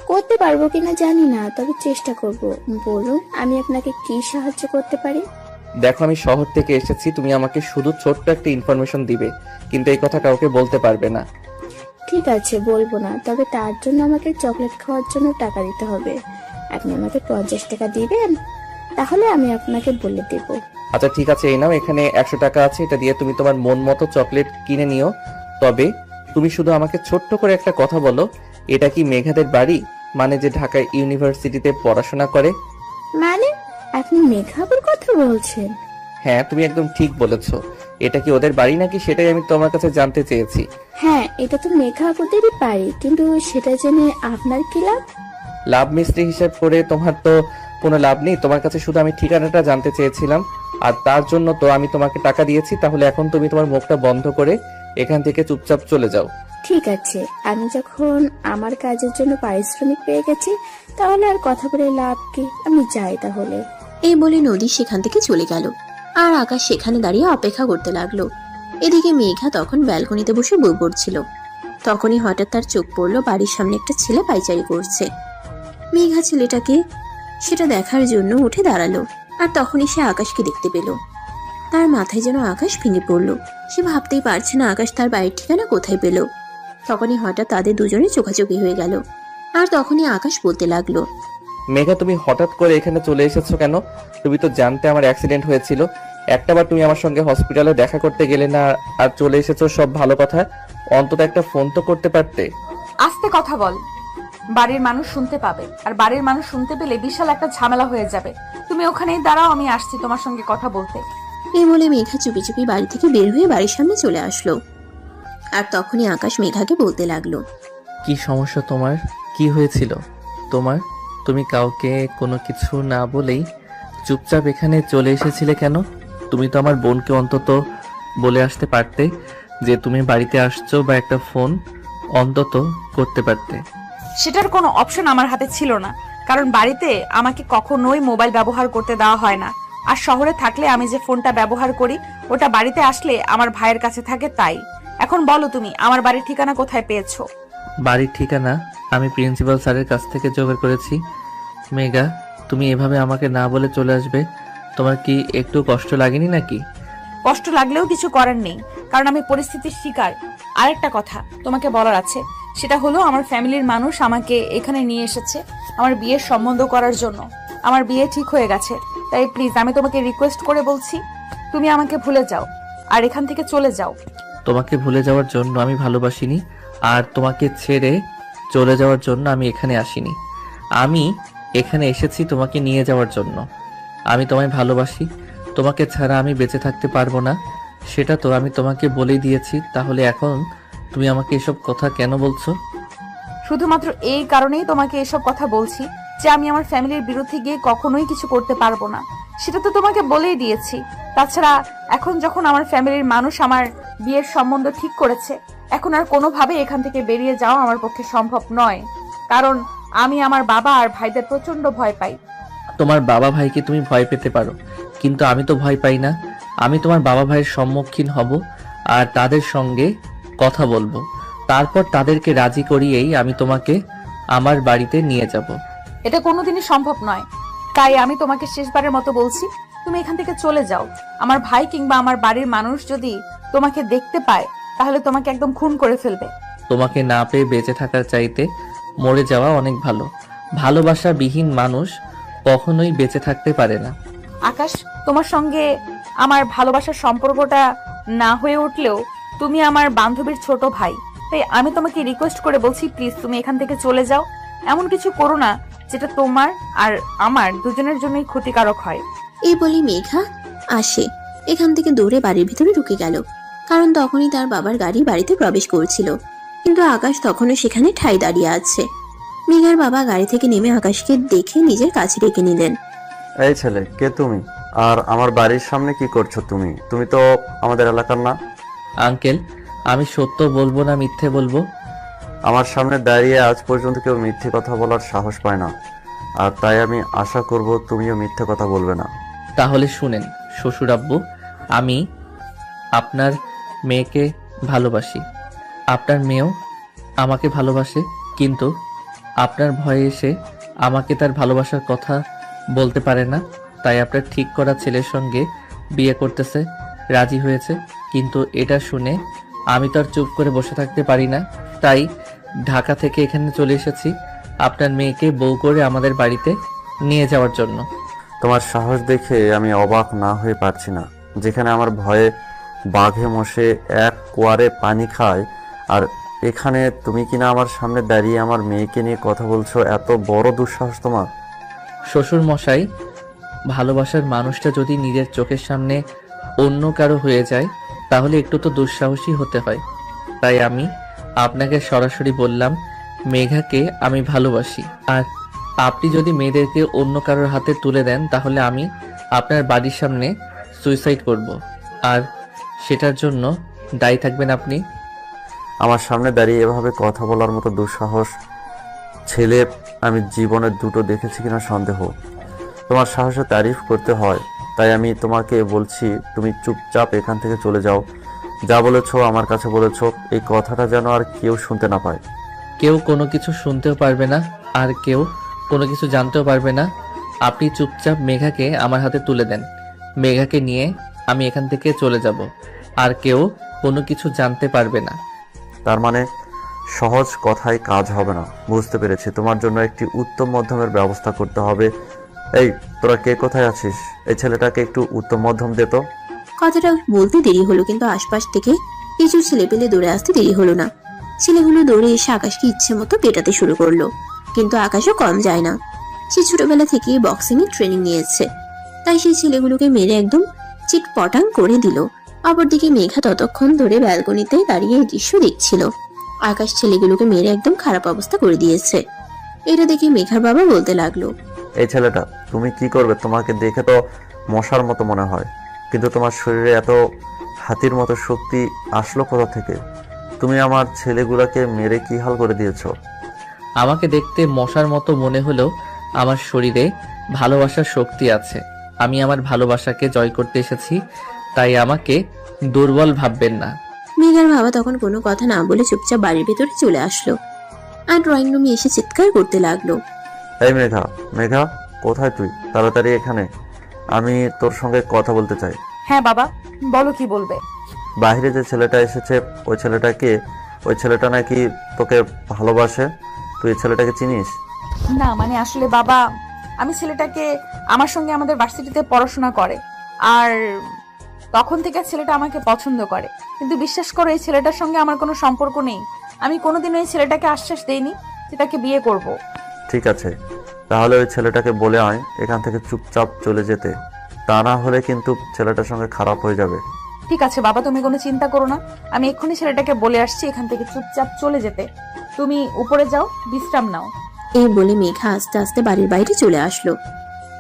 করতে পারবো কিনা জানি না, তবে চেষ্টা করব। বলুন, আমি আপনাকে কি সাহায্য করতে পারি? দেখো, আমি শহর থেকে এসেছি, তুমি আমাকে শুধু ছোট্ট একটা ইনফরমেশন দিবে, কিন্তু এই কথা কাউকে বলতে পারবে না। ঠিক আছে, বলবো না, তবে তার জন্য আমাকে চকলেট খাওয়ার জন্য টাকা দিতে হবে। আপনি আমাকে 50 টাকা দিবেন, তাহলে আমি আপনাকে বলে দেব। আচ্ছা ঠিক আছে, এই নাও, এখানে 100 টাকা আছে, এটা দিয়ে তুমি তোমার মন মতো চকলেট কিনে নিও। তবে তুমি শুধু আমাকে ছোট্ট করে একটা কথা বলো, এটা কি মেঘাদের বাড়ি? মানে যে ঢাকা ইউনিভার্সিটিতে পড়াশোনা করে। মানে আপনি মেঘাপুর কথা বলছেন? হ্যাঁ, তুমি একদম ঠিক বলেছো। এটা কি ওদের বাড়ি নাকি, সেটাই আমি তোমার কাছে জানতে চেয়েছি। হ্যাঁ, এটা তো মেঘাপুদেরই বাড়ি, কিন্তু সেটা জেনে আপনার কি লাভ? লাভ মিস্ত্রি হিসেব করে তোমার তো কোনো লাভ নেই। তোমার কাছে শুধু আমি ঠিকানাটা জানতে চেয়েছিলাম, আর তার জন্য তো আমি তোমাকে টাকা দিয়েছি। তাহলে এখন তুমি তোমার মুখটা বন্ধ করে এখান থেকে চুপচাপ চলে যাও। ঠিক আছে, আমি যখন আমার কাজের জন্য পারিশ্রমিক পেয়ে গেছি, তাহলে আর কথা বলে লাভ কি? আমি যাই তাহলে। এই বলে নদী সেখান থেকে চলে গেল, আর আকাশ সেখানে দাঁড়িয়ে অপেক্ষা করতে লাগলো। এদিকে মেঘা তখন ব্যালকনিতে বসে বই পড়ছিল। তখনই হঠাৎ তার চোখ পড়লো বাড়ির সামনে একটা ছেলে পাইচারি করছে। মেঘা ছেলেটাকে সেটা দেখার জন্য উঠে দাঁড়ালো, আর তখনই সে আকাশকে দেখতে পেল। তার মাথায় যেন আকাশ ভেঙে পড়লো। সে ভাবতেই পারছে না আকাশ তার বাড়ির ঠিকানা কোথায় পেল। তখনই হঠাৎ তাদের দুজনে চোখাচোখি হয়ে গেল, আর তখনই আকাশ বলতে লাগলো, মেঘা, তুমি হঠাৎ করে এখানে চলে এসেছো কেন? তুমি তো জানতে আমার অ্যাক্সিডেন্ট হয়েছিল। একটাবার তুমি আমার সঙ্গে হসপিটালে দেখা করতে গেলে না, আর চলে এসেছো সব ভালো কথা, অন্তত একটা ফোন তো করতে পারতে। আস্তে কথা বল, বাড়ির মানুষ শুনতে পাবে, আর বাড়ির মানুষ শুনতে পেলে বিশাল একটা ঝামেলা হয়ে যাবে। তুমি ওখানেই দাঁড়াও, আমি আসছি তোমার সঙ্গে কথা বলতে। এই বলে মেঘা চুপি চুপি বাড়ি থেকে বের হয়ে বাড়ির সামনে চলে আসলো। আর তখনই আকাশ মেঘাকে বলতে লাগলো, কি সমস্যা তোমার? কি হয়েছিল তোমার? তুমি কাউকে কোনো কিছু না বলেই চুপচাপ এখানে চলে এসেছিলে কেন? তুমি তো আমার বোনকে অন্তত বলে আসতে পারতে যে তুমি বাড়িতে আসছো, বা একটা ফোন অন্তত করতে পারতে। সেটার কোনো অপশন আমার হাতে ছিল না, কারণ বাড়িতে আমাকে কখনোই মোবাইল ব্যবহার করতে দেওয়া হয় না। আর শহরে থাকলে আমি যে ফোনটা ব্যবহার করি, ওটা বাড়িতে আসলে আমার ভাইয়ের কাছে থাকে। তাই এখন বলো, তুমি আমার বাড়ির ঠিকানা কোথায় পেয়েছো? বাড়ির ঠিকানা আমি প্রিন্সিপাল স্যারের কাছ থেকে জোগাড় করেছি। মেঘা, তুমি এভাবে আমাকে না বলে চলে আসবে? তোমার কি একটু কষ্ট লাগেনি নাকি? কষ্ট লাগলেও কিছু করার নেই, কারণ আমি পরিস্থিতির শিকার। আরেকটা কথা তোমাকে বলার আছে, সেটা হলো আমার ফ্যামিলির মানুষ আমাকে এখানে নিয়ে এসেছে আমার বিয়ের সম্বন্ধ করার জন্য। আমার বিয়ে ঠিক হয়ে গেছে, তাই প্লিজ আমি তোমাকে রিকোয়েস্ট করে বলছি, তুমি আমাকে ভুলে যাও আর এখান থেকে চলে যাও। তোমাকে ভুলে যাওয়ার জন্য আমি ভালোবাসিনি, আর তোমাকে ছেড়ে চলে যাওয়ার জন্য আমি এখানে আসিনি। আমি এখানে এসেছি তোমাকে নিয়ে যাওয়ার জন্য। আমি তোমায় ভালোবাসি, তোমাকে ছাড়া আমি বেঁচে থাকতে পারবো না, সেটা তো আমি তোমাকে বলেই দিয়েছি। তাহলে এখন তুমি আমাকে এসব কথা কেন বলছো? শুধুমাত্র এই কারণেই তোমাকে এসব কথা বলছি যে আমি আমার ফ্যামিলির বিরুদ্ধে গিয়ে কখনোই কিছু করতে পারবো না, সেটা তো তোমাকে বলেই দিয়েছি। তাছাড়া এখন যখন আমার ফ্যামিলির মানুষ আমার বিয়ের সম্বন্ধ ঠিক করেছে, এখন আর কোনোভাবে এখান থেকে বেরিয়ে যাওয়া আমার পক্ষে সম্ভব নয়, কারণ আমি আমার বাবা আর ভাইদের প্রচন্ড ভয় পাই। তোমার বাবা ভাইকে তুমি ভয় পেতে পারো, কিন্তু আমি তো ভয় পাই না। আমি তোমার বাবা ভাইয়ের সম্মুখীন হব, আর তাদের সঙ্গে কথা বলবো। তারপর তাদেরকে রাজি করিয়েই আমি তোমাকে আমার বাড়িতে নিয়ে যাব। এটা কোনোদিনই সম্ভব নয়, তাই আমি তোমাকে শেষবারের মতো বলছি, তুমি এখান থেকে চলে যাও। আমার ভাই কিংবা আমার বাড়ির মানুষ যদি তোমাকে দেখতে পায়, তাহলে তোমাকে একদম খুন করে ফেলবে। তোমাকে না পেয়ে বেঁচে থাকার চাইতে মরে যাওয়া অনেক ভালো। ভালোবাসা বিহীন মানুষ কখনোই বেঁচে থাকতে পারে না। আকাশ, তোমার সঙ্গে আমার ভালোবাসার সম্পর্কটা না হয়ে উঠলেও তুমি আমার বান্ধবীর ছোট ভাই, তাই আমি তোমাকে রিকোয়েস্ট করে বলছি, প্লিজ তুমি এখান থেকে চলে যাও। এমন কিছু করো না যেটা তোমার আর আমার দুজনের জন্যই ক্ষতিকারক হয়। এই বলে মেঘা আসে এখান থেকে দৌড়ে বাড়ির ভিতরে ঢুকে গেল, কারণ তখনই তার বাবার গাড়ি বাড়িতে প্রবেশ করছিল। কিন্তু আকাশ তখনও সেখানে ঠাই দাঁড়িয়ে আছে। মেঘার বাবা গাড়ি থেকে নেমে আকাশকে দেখে নিজের কাছে ডেকে নিলেন। এই ছেলে, কে তুমি? আর আমার বাড়ির সামনে কি করছো তুমি? তুমি তো আমাদের এলাকার না। আঙ্কেল, আমি সত্য বলবো না মিথ্যে বলবো? আমার সামনে দাঁড়িয়ে আজ পর্যন্ত কেউ মিথ্যে কথা বলার সাহস পায় না, আর তাই আমি আশা করব তুমিও মিথ্যে কথা বলবে না। তাহলে শুনেন শ্বশুর আব্বু, আমি আপনার মেয়েকে ভালোবাসি, আপনার মেয়েও আমাকে ভালোবাসে, কিন্তু আপনার ভয়ে এসে আমাকে তার ভালোবাসার কথা বলতে পারে না, তাই আপনার ঠিক করা ছেলের সঙ্গে বিয়ে করতেছে, রাজি হয়েছে। কিন্তু এটা শুনে আমি তো আর চুপ করে বসে থাকতে পারি না, তাই ঢাকা থেকে এখানে চলে এসেছি আপনার মেয়েকে বউ করে আমাদের বাড়িতে নিয়ে যাওয়ার জন্য। তোমার সাহস দেখে আমি অবাক না হয়ে পারছি না। যেখানে আমার ভয়ে বাঘে মশে এক কোয়ারে পানি খায়, আর এখানে তুমি কিনা আমার সামনে দাঁড়িয়ে আমার মেয়েকে নিয়ে কথা বলছো। এত বড় দুঃসাহস তোমার! শ্বশুর মশাই, ভালোবাসার মানুষটা যদি নিজের চোখের সামনে অন্য কারো হয়ে যায় তাহলে একটু তো দুঃসাহসী হতে হয়। তাই আমি আপনাকে সরাসরি বললাম মেঘাকে আমি ভালোবাসি, আর আপনি যদি মেয়েদেরকে অন্য কারোর হাতে তুলে দেন তাহলে আমি আপনার বাড়ির সামনে সুইসাইড করব, আর সেটার জন্য দায়ী থাকবেন আপনি। আমার সামনে দাঁড়িয়ে এভাবে কথা বলার মতো দুঃসাহস ছেলে আমি জীবনে দুটো দেখেছি কিনা সন্দেহ। তোমার সাহসে তারিফ করতে হয়, তাই আমি তোমাকে বলছি তুমি চুপচাপ এখান থেকে চলে যাও। যা বলেছো আমার কাছে বলেছো, এই কথাটা যেন আর কেউ শুনতে না পায়। কেউ কোনো কিছু শুনতেও পারবে না, আর কেউ কোনো কিছু জানতেও পারবে না। আপনি চুপচাপ মেঘাকে আমার হাতে তুলে দেন, মেঘাকে নিয়ে আমি এখান থেকে চলে যাব, আর কেউ কোনো কিছু জানতে পারবে না। তার মানে সহজ কথায় কাজ হবে না, বুঝতে পেরেছি। তোমার জন্য একটি উত্তম মধ্যমের ব্যবস্থা করতে হবে। এই তোরা কে কোথায় আছিস? এই ছেলেটাকে একটু উত্তম মধ্যম দে তো। কথাটা বলতে দেরি হলো, কিন্তু আশপাশ থেকে কিছু ছেলেপেলে দৌড়ে আসতে দেরি হলো না। ছেলেগুলো দৌড়ে এসে আকাশকে ইচ্ছে মতো পেটাতে শুরু করলো, কিন্তু আকাশও কম যায় না। সে ছোটবেলা থেকেই বক্সিং এর ট্রেনিং নিয়েছে, তাই সেই ছেলেগুলোকে মেরে একদম চিটপটাং করে দিল। অপরদিকে মেঘা ততক্ষণ ধরে ব্যালকনিতে দাঁড়িয়ে এই দৃশ্য দেখছিল। আকাশ ছেলেগুলোকে মেরে একদম খারাপ অবস্থা করে দিয়েছে। এটা দেখে মেঘার বাবা বলতে লাগলো, এই ছেলেটা তুমি কি করবে? তোমাকে দেখে তো মশার মতো মনে হয়, কিন্তু তোমার শরীরে এত হাতির মতো শক্তি আসলো কোথা থেকে? তুমি আমার ছেলেগুলোকে মেরে কি হাল করে দিয়েছো? আমাকে দেখতে মশার মতো মনে হলেও আমার শরীরে ভালোবাসার শক্তি আছে। আমি আমার ভালোবাসাকে জয় করতে এসেছি, তাই আমাকে দুর্বল ভাববেন না। মেঘার বাবা তখন কোনো কথা না বলে চুপচাপ বাড়ির ভেতরে চলে আসলো, আর ড্রয়িং রুমে এসে চিৎকার করতে লাগলো। এই মেঘা, মেঘা কোথায় তুই? তাড়াতাড়ি এখানে, আমি তোর সঙ্গে কথা বলতে চাই। হ্যাঁ বাবা, বলো কি বলবে। বাইরে যে ছেলেটা এসেছে ওই ছেলেটাকে, ওই ছেলেটা নাকি তোকে ভালোবাসে। তুই এই ছেলেটাকে চিনিস? না মানে আসলে বাবা, আমি ছেলেটাকে, আমার সঙ্গে আমাদের ভার্সিটিতে পড়াশোনা করে, আর তখন থেকে ছেলেটা আমাকে পছন্দ করে। কিন্তু বিশ্বাস করো এই ছেলেটার সঙ্গে আমার কোনো সম্পর্ক নেই। আমি কোনোদিনও এই ছেলেটাকে আশ্বাস দেইনি যে তাকে বিয়ে করব। ঠিক আছে, তাহলে ওই ছেলেটাকে বলে আয় এখান থেকে চুপচাপ চলে যেতে, তা না হলে কিন্তু ছেলেটার সঙ্গে খারাপ হয়ে যাবে। ঠিক আছে বাবা, তুমি কোনো চিন্তা করো না, আমি এক্ষুনি ছেলেটাকে বলে আসছি এখান থেকে চুপচাপ চলে যেতে। তুমি উপরে যাও, বিশ্রাম নাও। এই বলে মেঘা আস্তে আস্তে বাড়ির বাইরে চলে আসলো।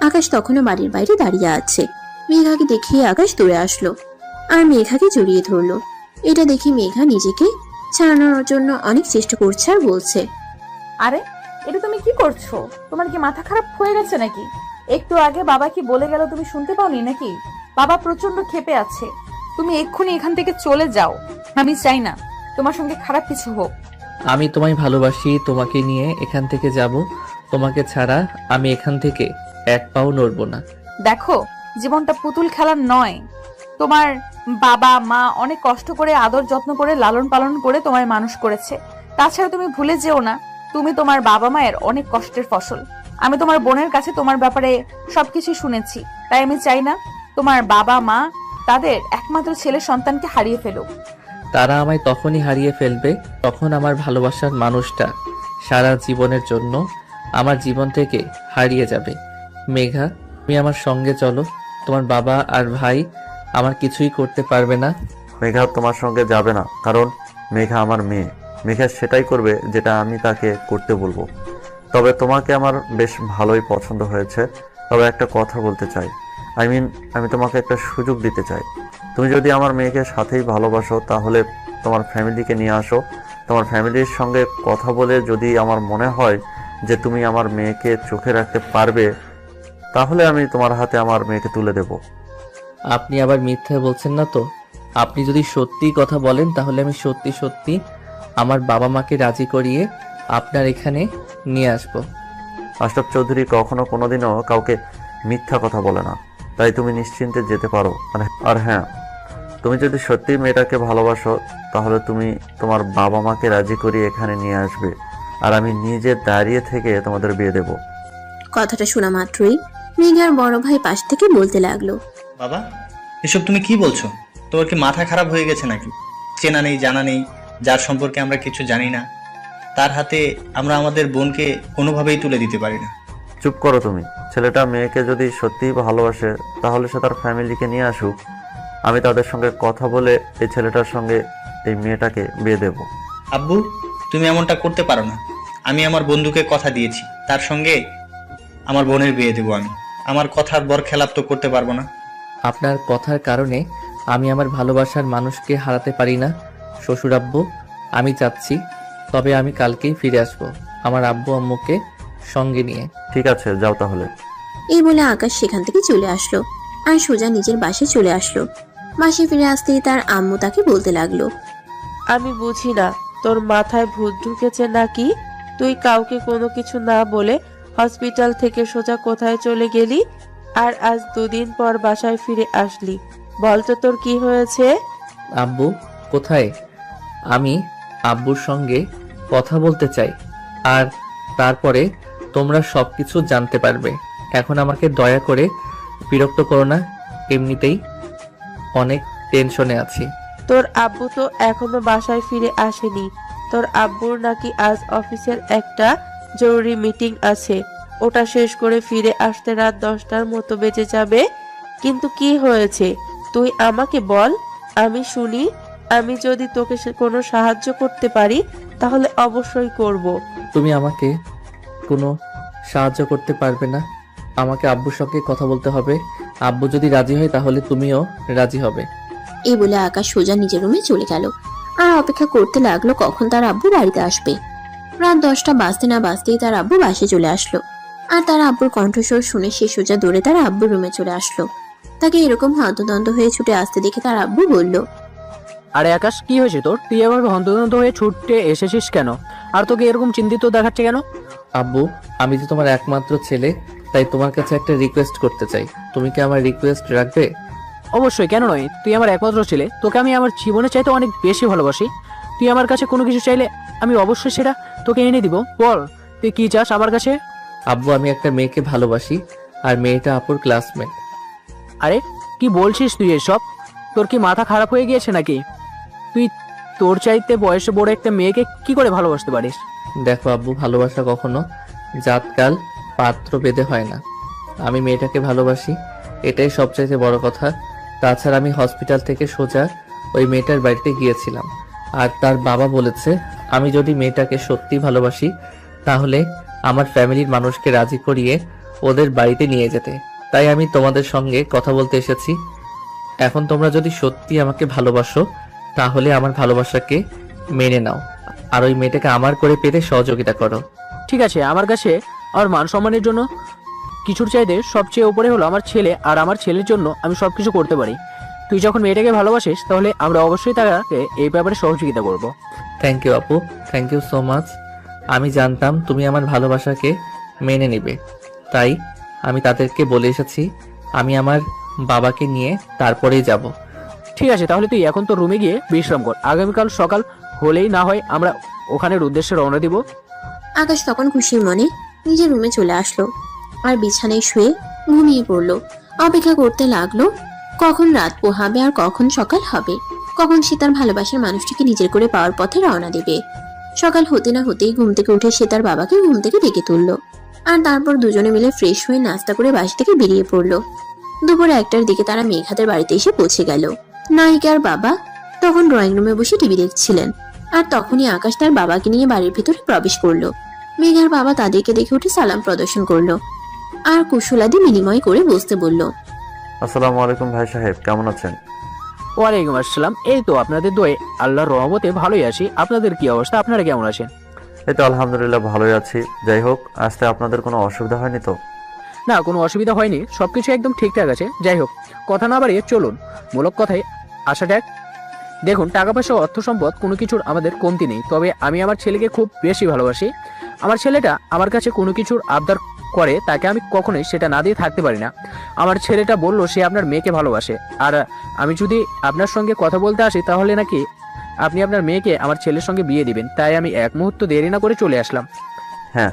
আকাশ তখনও বাড়ির বাইরে দাঁড়িয়ে আছে। মেঘাকে দেখিয়ে আকাশ দৌড়ে আসলো আর মেঘাকে জড়িয়ে ধরলো। এটা দেখে মেঘা নিজেকে ছাড়ানোর জন্য অনেক চেষ্টা করছে আর বলছে, আরে এটা তুমি কি করছো? তোমার কি মাথা খারাপ হয়ে গেছে নাকি? একটু আগে বাবা কি বলে গেল তুমি শুনতে পাওনি নাকি? বাবা প্রচন্ড ক্ষেপে আছে। তুমি এক্ষুনি এখান থেকে চলে যাও। আমি চাই না তোমার সঙ্গে খারাপ কিছু হোক। আমি তোমায় ভালোবাসি, তোমাকে নিয়ে এখান থেকে যাব, তোমাকে ছাড়া আমি এখান থেকে এক পাও নড়ব না। দেখো, জীবনটা পুতুল খেলার নয়। তোমার বাবা মা অনেক কষ্ট করে আদর যত্ন করে লালন পালন করে তোমায় মানুষ করেছে। তাছাড়া তুমি ভুলে যেও না তুমি তোমার বাবা মায়ের অনেক কষ্টের ফসল। আমি তোমার বোনের কাছে তোমার ব্যাপারে সবকিছু শুনেছি, তাই আমি চাই না তোমার বাবা মা তাদের একমাত্র ছেলে সন্তানকে হারিয়ে ফেলুক। তারা আমায় তখনই হারিয়ে ফেলবে তখন আমার ভালোবাসার মানুষটা সারা জীবনের জন্য আমার জীবন থেকে হারিয়ে যাবে। মেঘা, তুমি আমার সঙ্গে চলো, তোমার বাবা আর ভাই আমার কিছুই করতে পারবে না। মেঘা তোমার সঙ্গে যাবে না, কারণ মেঘা আমার মেয়ে। মেঘা সেটাই করবে যেটা আমি তাকে করতে বলবো। তবে তোমাকে আমার বেশ ভালোই পছন্দ হয়েছে। তবে একটা কথা বলতে চাই, আমি তোমাকে একটা সুযোগ দিতে চাই। তুমি যদি আমার মেয়েকে সাথেই ভালোবাসো তাহলে তোমার ফ্যামিলিকে নিয়ে আসো, তোমার ফ্যামিলির সঙ্গে কথা বলে যদি আমার মনে হয় যে তুমি আমার মেয়েকে চোখে রাখতে পারবে, তাহলে আমি তোমার হাতে আমার মেয়েকে তুলে দেব। আপনি আবার মিথ্যা বলছেন না তো? আপনি যদি সত্যি কথা বলেন তাহলে আমি সত্যি সত্যি আমার বাবা মাকে রাজি করিয়ে আপনার এখানে নিয়ে আসব। আশরাফ চৌধুরী কখনো কোনোদিনও কাউকে মিথ্যা কথা বলে না, তাই তুমি নিশ্চিন্তে যেতে পারো। আর হ্যাঁ, তুমি যদি সত্যি মেয়েটাকে ভালোবাসো তাহলে তুমি তোমার বাবা মাকে রাজি করিয়ে এখানে নিয়ে আসবে, আর আমি নিজে দাঁড়িয়ে থেকে তোমাদের বিয়ে দেব। কথাটা শোনা মাত্রই মেঘার বড় ভাই পাশ থেকে বলতে লাগলো, বাবা, এসব তুমি কি বলছো? তোমার কি মাথা খারাপ হয়ে গেছে নাকি? চেনা নেই জানা নেই, যার সম্পর্কে আমরা কিছু জানি না, তার হাতে আমরা আমাদের বোনকে কোনোভাবেই তুলে দিতে পারি না। চুপ করো তুমি। ছেলেটা মেয়েকে যদি সত্যিই ভালোবাসে তাহলে সে তার ফ্যামিলিকে নিয়ে আসুক, আমি তাদের সঙ্গে কথা বলে এই ছেলেটার সঙ্গে এই মেয়েটাকে বিয়ে দেব। আব্বু, তুমি এমনটা করতে পারো না। আমি আমার বন্ধুকে কথা দিয়েছি, তার সঙ্গে আমার বোনের বিয়ে দেবো। আমি আমার কথার বরখেলাপ তো করতে পারবো না। আপনার কথার কারণে আমি আমার ভালোবাসার মানুষকে হারাতে পারি না শ্বশুর আব্বু। আমি চাচ্ছি, তবে আমি কালকেই ফিরে আসব আমার আব্বু আম্মুকে সঙ্গে নিয়ে। ঠিক আছে, যাও তাহলে। এই বলে আকাশ সেখান থেকে চলে আসলো আর সোজা নিজের বাসায় চলে আসলো। বাসায় ফিরে আসতেই তার আম্মু তাকে বলতে লাগলো, আমি বুঝি না, তোর মাথায় ভূত ঢুকেছে নাকি? তুই কাউকে কোনো কিছু না বলে হসপিটাল থেকে সোজা কোথায় চলে গেলি, আর আজ 2 দিন পর বাসায় ফিরে আসলি? বলতো তোর কি হয়েছে? আব্বু কোথায়? আমি আব্বুর সঙ্গে কথা বলতে চাই, আর তারপরে তোমরা সবকিছু জানতে পারবে। এখন আমাকে দয়া করে বিরক্ত করো না, এমনিতেই অনেক টেনশনে আছি। তোর আব্বু তো এখনো বাসায় ফিরে আসেনি। তোর আব্বুর নাকি আজ অফিসের একটা জরুরি মিটিং আছে, ওটা শেষ করে ফিরে আসতে রাত 10টার মতো বেজে যাবে। কিন্তু কি হয়েছে তুই আমাকে বল, আমি শুনি। আমি যদি তোকে কোনো সাহায্য করতে পারি তাহলে অবশ্যই করব। তুমি আমাকে কোনো সাহায্য করতে পারবে না, আমাকে আব্বুর সঙ্গে কথা বলতে হবে। আব্বু যদি রাজি হয় তাহলে তুমিও রাজি হবে। এই বলে আকাশ সোজা নিজের রুমে চলে গেল আর অপেক্ষা করতে লাগলো কখন তার আব্বু বাড়িতে আসবে। রাত 10টা বাজতে না বাজতেই তার আব্বু বাসায় চলে আসলো আর তার আব্বুর কণ্ঠস্বর শুনে সে সোজা দৌড়ে তার আব্বুর রুমে চলে আসলো। তাকে এরকম হন্তদন্ত হয়ে ছুটে আসতে দেখে তার আব্বু বলল, আরে আকাশ, কি হয়েছে তোর? তুই এভাবে হন্তদন্ত হয়ে ছুটে এসেছিস কেন? আর তোকে এরকম চিন্তিত দেখাচ্ছে কেন? আব্বু, আমি যে তোমার একমাত্র ছেলে, তাই তোমার কাছে একটা রিকোয়েস্ট করতে চাই। তুমি কি আমার রিকোয়েস্ট রাখবে? অবশ্যই, কেন নয়? তুই আমার একমাত্র ছেলে, তোকে আমি আমার জীবনের চাইতে অনেক বেশি ভালোবাসি। তুই আমার কাছে কোনো কিছু চাইলে আমি অবশ্যই সেটা তোকে এনে দিব। বল তুই কি চাস আমার কাছে? আব্বু, আমি একটা মেয়েকে ভালোবাসি, আর মেয়েটা আপুর ক্লাসমেট। আরে কি বলছিস তুই এসব? তোর কি মাথা খারাপ হয়ে গিয়েছে নাকি? তুই তোর চাইতে বয়সে বড় একটা মেয়েকে কি করে ভালোবাসতে পারিস? দেখো আব্বু, ভালোবাসা কখনো জাতকাল পাত্র বেঁধে হয় না। আমি মেয়েটাকে ভালোবাসি, এটাই সবচাইতে বড় কথা। তাছাড়া আমি হসপিটাল থেকে সোজা ওই মেয়েটার বাড়িতে গিয়েছিলাম, আর তার বাবা বলেছে আমি যদি মেয়েটাকে সত্যি ভালোবাসি তাহলে আমার ফ্যামিলির মানুষকে রাজি করিয়ে ওদের বাড়িতে নিয়ে যেতে। তাই আমি তোমাদের সঙ্গে কথা বলতে এসেছি। এখন তোমরা যদি সত্যি আমাকে ভালোবাসো তাহলে আমার ভালোবাসাকে মেনে নাও, আর ওই মেয়েটাকে আমার করে পেতে সহযোগিতা করো। ঠিক আছে, আমার কাছে আমার মান সম্মানের জন্য কিছুর চাইতে সবচেয়ে উপরে হলো আমার ছেলে, আর আমার ছেলের জন্য আমি সবকিছু করতে পারি। তুই যখন মেয়েটাকে ভালোবাসিস তাহলে আমরা অবশ্যই তাকে এই ব্যাপারে সহযোগিতা করব। থ্যাংক ইউ আপু, থ্যাংক ইউ সো মাচ। আমি জানতাম তুমি আমার ভালোবাসাকে মেনে নেবে, তাই আমি তাদেরকে বলে এসেছি আমি আমার বাবাকে নিয়ে তারপরেই যাব। ঠিক আছে, তাহলে তুই এখন তো রুমে গিয়ে বিশ্রাম কর। আগামীকাল সকাল হলেই না হয় আমরা ওখানের উদ্দেশ্যে রওনা দিব। আকাশ তখন খুশির মনে নিজের রুমে চলে আসলো আর বিছানায় শুয়ে ঘুমিয়ে পড়লো। অপেক্ষা করতে লাগলো কখন রাত পোহাবে আর কখন সকাল হবে, কখন সে তার ভালোবাসার মানুষটিকে নিজের করে পাওয়ার পথে রওনা দেবে। সকাল হতে না হতেই ঘুম থেকে উঠে সে তার বাবাকে ঘুম থেকে ডেকে তুললো আর তারপর দুজনে মিলে ফ্রেশ হয়ে নাস্তা করে বাসা থেকে বেরিয়ে পড়লো। দুপুর 1টার দিকে তারা মেঘাদের বাড়িতে এসে পৌঁছে গেল। নায়িকার বাবা তখন ড্রয়িং রুমে বসে টিভি দেখছিলেন আর তখনই আকাশ তার বাবাকে নিয়ে বাড়ির ভিতরে প্রবেশ করলো। মেঘার বাবা তাদেরকে দেখে উঠে সালাম প্রদর্শন করলো আর কুশলাদি বিনিময় করে বসতে বলল, আসসালামু আলাইকুম ভাই সাহেব, কেমন আছেন? ওয়ালাইকুম আসসালাম। এই তো আপনাদের দোয়ে আল্লাহর রহমতে ভালোই আছি। আপনাদের কি অবস্থা? আপনারা কেমন আছেন? এই তো আলহামদুলিল্লাহ ভালোই আছি। যাই হোক, আসতে আপনাদের কোনো অসুবিধা হয়নি তো? না, কোনো অসুবিধা হয়নি, সবকিছু একদম ঠিকঠাক আছে। যাই হোক, কথা না বাড়িয়ে চলুন মূলক কথায় আসা যাক। দেখুন, টাকা পয়সা অর্থ সম্পদ কোনো কিছুর আমাদের কমতি নেই, তবে আমি আমার ছেলেকে খুব বেশি ভালোবাসি। আমার ছেলেটা আমার কাছে কোনো কিছুর আবদার করে, তাকে আমি কখনোই সেটা না দিয়ে থাকতে পারি না। আমার ছেলেটা বলল সে আপনার মেয়েকে ভালোবাসে, আর আমি যদি আপনার সঙ্গে কথা বলতে আসি তাহলে নাকি আপনি আপনার মেয়েকে আমার ছেলের সঙ্গে বিয়ে দিবেন। তাই আমি এক মুহূর্ত দেরি না করে চলে আসলাম। হ্যাঁ,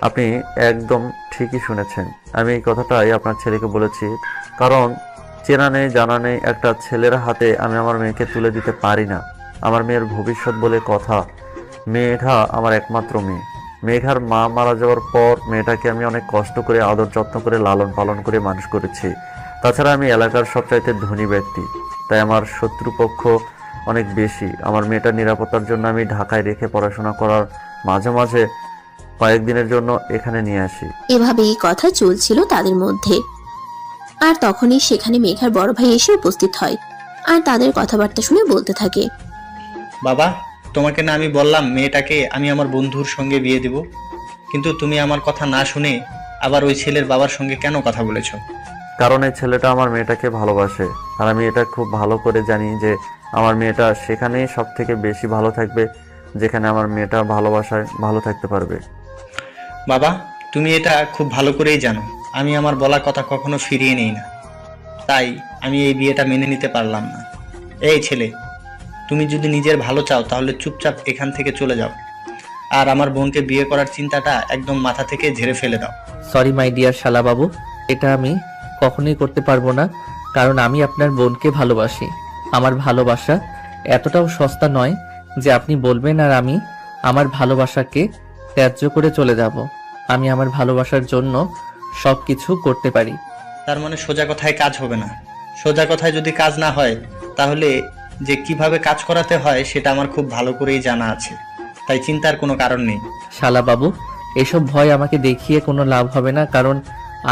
আপনি একদম ঠিকই শুনেছেন। আমি এই কথাটাই আপনার ছেলেকে বলেছি, কারণ চেনা নেই জানা নেই একটা ছেলের হাতে আমি আমার মেয়েকে তুলে দিতে পারি না। আমার মেয়ের ভবিষ্যৎ বলে কথা। মেঘা আমার একমাত্র মেয়ে। মেঘার মা মারা যাওয়ার পর মেয়েটাকে আমি অনেক কষ্ট করে আদর যত্ন করে লালন পালন করে মানুষ করেছি। তাছাড়া আমি এলাকার সবচাইতে ধনী ব্যক্তি, তাই আমার শত্রুপক্ষ অনেক বেশি। আমার মেয়েটার নিরাপত্তার জন্য আমি ঢাকায় রেখে পড়াশোনা করার মাঝে মাঝে কয়েকদিনের জন্য এখানে নিয়ে আসি। এভাবেই কথা চলছিল তাদের মধ্যে। আর তখনই সেখানে মেঘার বড় ভাই এসে উপস্থিত হয় আর তাদের কথাবার্তা শুনে বলতে থাকে, বাবা, তোমাকে না আমি বললাম মেয়েটাকে আমি আমার বন্ধুর সঙ্গে বিয়ে দেব, কিন্তু তুমি আমার কথা না শুনে আবার ওই ছেলের বাবার সঙ্গে কেন কথা বলেছো? কারণ এই ছেলেটা আমার মেয়েটাকে ভালোবাসে, আর আমি এটা খুব ভালো করে জানি যে আমার মেয়েটা সেখানেই সব থেকে বেশি ভালো থাকবে, যেখানে আমার মেয়েটা ভালোবাসায় ভালো থাকতে পারবে। বাবা, তুমি এটা খুব ভালো করেই জানো আমি আমার বলা কথা কখনো ফিরিয়ে নেই না, তাই আমি এই বিয়েটা মেনে নিতে পারলাম না। এই ছেলে, তুমি যদি নিজের ভালো চাও তাহলে চুপচাপ এখান থেকে চলে যাও, আর আমার বোনকে বিয়ে করার চিন্তাটা একদম মাথা থেকে ঝেড়ে ফেলে দাও। সরি মাই ডিয়ার শালাবাবু, এটা আমি কখনোই করতে পারবো না, কারণ আমি আপনার বোনকে ভালোবাসি। আমার ভালোবাসা এতটাও সস্তা নয় যে আপনি বলবেন আর আমি আমার ভালোবাসাকে ত্যায্য করে চলে যাব। আমি আমার ভালোবাসার জন্য সব কিছু করতে পারি। তার মানে সোজা কথায় কাজ হবে না? সোজা কথায় যদি কাজ না হয় তাহলে যে কিভাবে কাজ করাতে হয় সেটা আমার খুব ভালো করেই জানা আছে, তাই চিন্তার কোনো কারণ নেই। শালাবাবু, এসব ভয় আমাকে দেখিয়ে কোনো লাভ হবে না, কারণ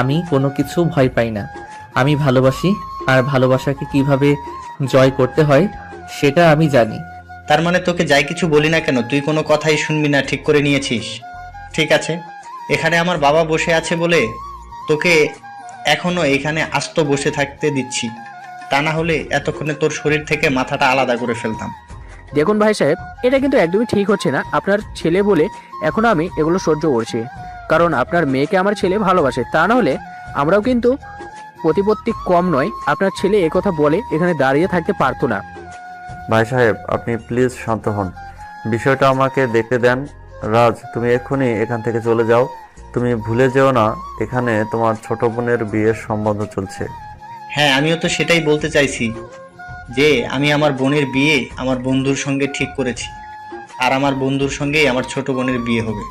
আমি কোনো কিছু ভয় পাই না। আমি ভালোবাসি, আর ভালোবাসাকে কিভাবে জয় করতে হয় সেটা আমি জানি। তার মানে তোকে যাই কিছু বলি না কেন তুই কোনো কথাই শুনবি না, ঠিক করে নিয়েছিস? ঠিক আছে, এখানে আমার বাবা বসে আছে বলে তোকে এখনো এখানে আস্ত বসে থাকতে দিচ্ছি, তা না হলে এতক্ষণে তোর শরীর থেকে মাথাটা আলাদা করে ফেলতাম। দেখুন ভাই সাহেব, এটা কিন্তু একদমই ঠিক হচ্ছে না। আপনার ছেলে বলে এখনো আমি এগুলো সহ্য করছি, কারণ আপনার মেয়েকে আমার ছেলে ভালোবাসে, তা না হলে আমরাও কিন্তু প্রতিপত্তি কম নয়। আপনার ছেলে একথা বলে এখানে দাঁড়িয়ে থাকতে পারতো না। ভাই সাহেব, আপনি প্লিজ শান্ত হন, বিষয়টা আমাকে দেখতে দেন। রাজ, তুমি এক্ষুনি এখান থেকে চলে যাও। তুমি ভুলে যেও না এখানে তোমার ছোট বোনের বিয়ের সম্বন্ধ চলছে। হ্যাঁ, আমিও তো সেটাই বলতে চাইছি যে আমি আমার বোনের বিয়ে আমার বন্ধুর সঙ্গে ঠিক করেছি, আর আমার বন্ধুর সঙ্গেই আমার ছোট বোনের বিয়ে হবে।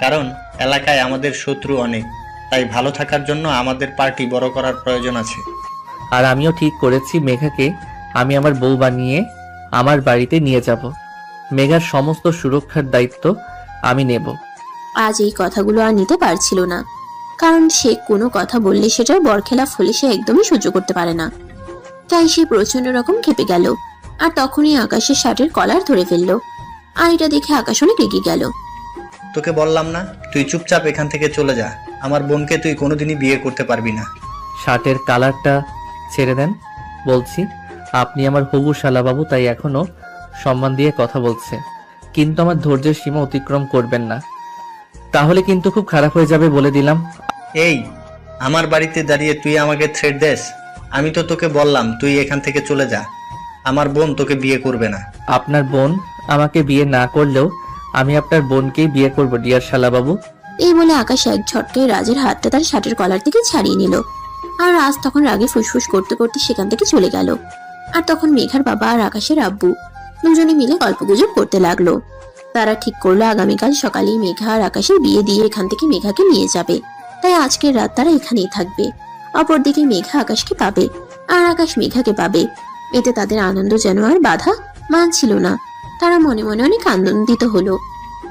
কারণ এলাকায় আমাদের শত্রু অনেক, তাই ভালো থাকার জন্য আমাদের পার্টি বড় করার প্রয়োজন আছে। আর আমিও ঠিক করেছি মেঘাকে আমি আমার বউ বানিয়ে আমার বাড়িতে নিয়ে যাব। মেঘার সমস্ত সুরক্ষার দায়িত্ব আমি নেব। আজ এই কথাগুলো আর নিতে পারছিল না, কারণ সে কোনো কথা বললে সেটার বরখেলাফ হলে সে একদমই সহ্য করতে পারে না। তাই সে প্রচন্ড রকম খেপে গেল, আর তখনই আকাশের শার্টের কলার ধরে ফেললো। আর এটা দেখে আকাশ অনেক রেগে গেল। তোকে বললাম না তুই চুপচাপ এখান থেকে চলে যা, আমার বোনকে তুই কোনোদিনই বিয়ে করতে পারবি না। শার্টের কালারটা ছেড়ে দেন বলছি। আপনি আমার হবু শালাবাবু, তাই এখনো সম্মান দিয়ে কথা বলছে, কিন্তু আমার ধৈর্যের সীমা অতিক্রম করবেন না, তাহলে কিন্তু খুব খারাপ হয়ে যাবে বলে দিলাম। এই, আমার বাড়িতে দাঁড়িয়ে তুই আমাকে থ্রেট দেস? আমি তো তোকে বললাম তুই এখান থেকে চলে যা, আমার বোন তোকে বিয়ে করবে না। আপনার বোন আমাকে বিয়ে না করলেও আমি আপনার বোনকেই বিয়ে করব ডিয়ার শালাবাবু। এই বলে আকাশ এক ঝটকায় রাজের হাতটা তার শার্টের কলার থেকে ছাড়িয়ে নিল, আর রাজ তখন রাগে ফুসফুস করতে করতে সেখান থেকে চলে গেল। আর তখন মেঘার বাবা আর আকাশের আব্বু দুজনে মিলে গল্পগুজব করতে লাগলো। তারা ঠিক করলো আগামীকাল সকালেই মেঘা আর আকাশের বিয়ে দিয়ে এখান থেকে মেঘাকে নিয়ে যাবে, তাই আজকের রাত তারা এখানেই থাকবে। অপরদিকে মেঘা আকাশকে পাবে, আর আকাশ মেঘাকে পাবে। এতে তাদের আনন্দ যেন আর বাধা মানছিল না। তারা মনে মনে অনেক আনন্দিত হলো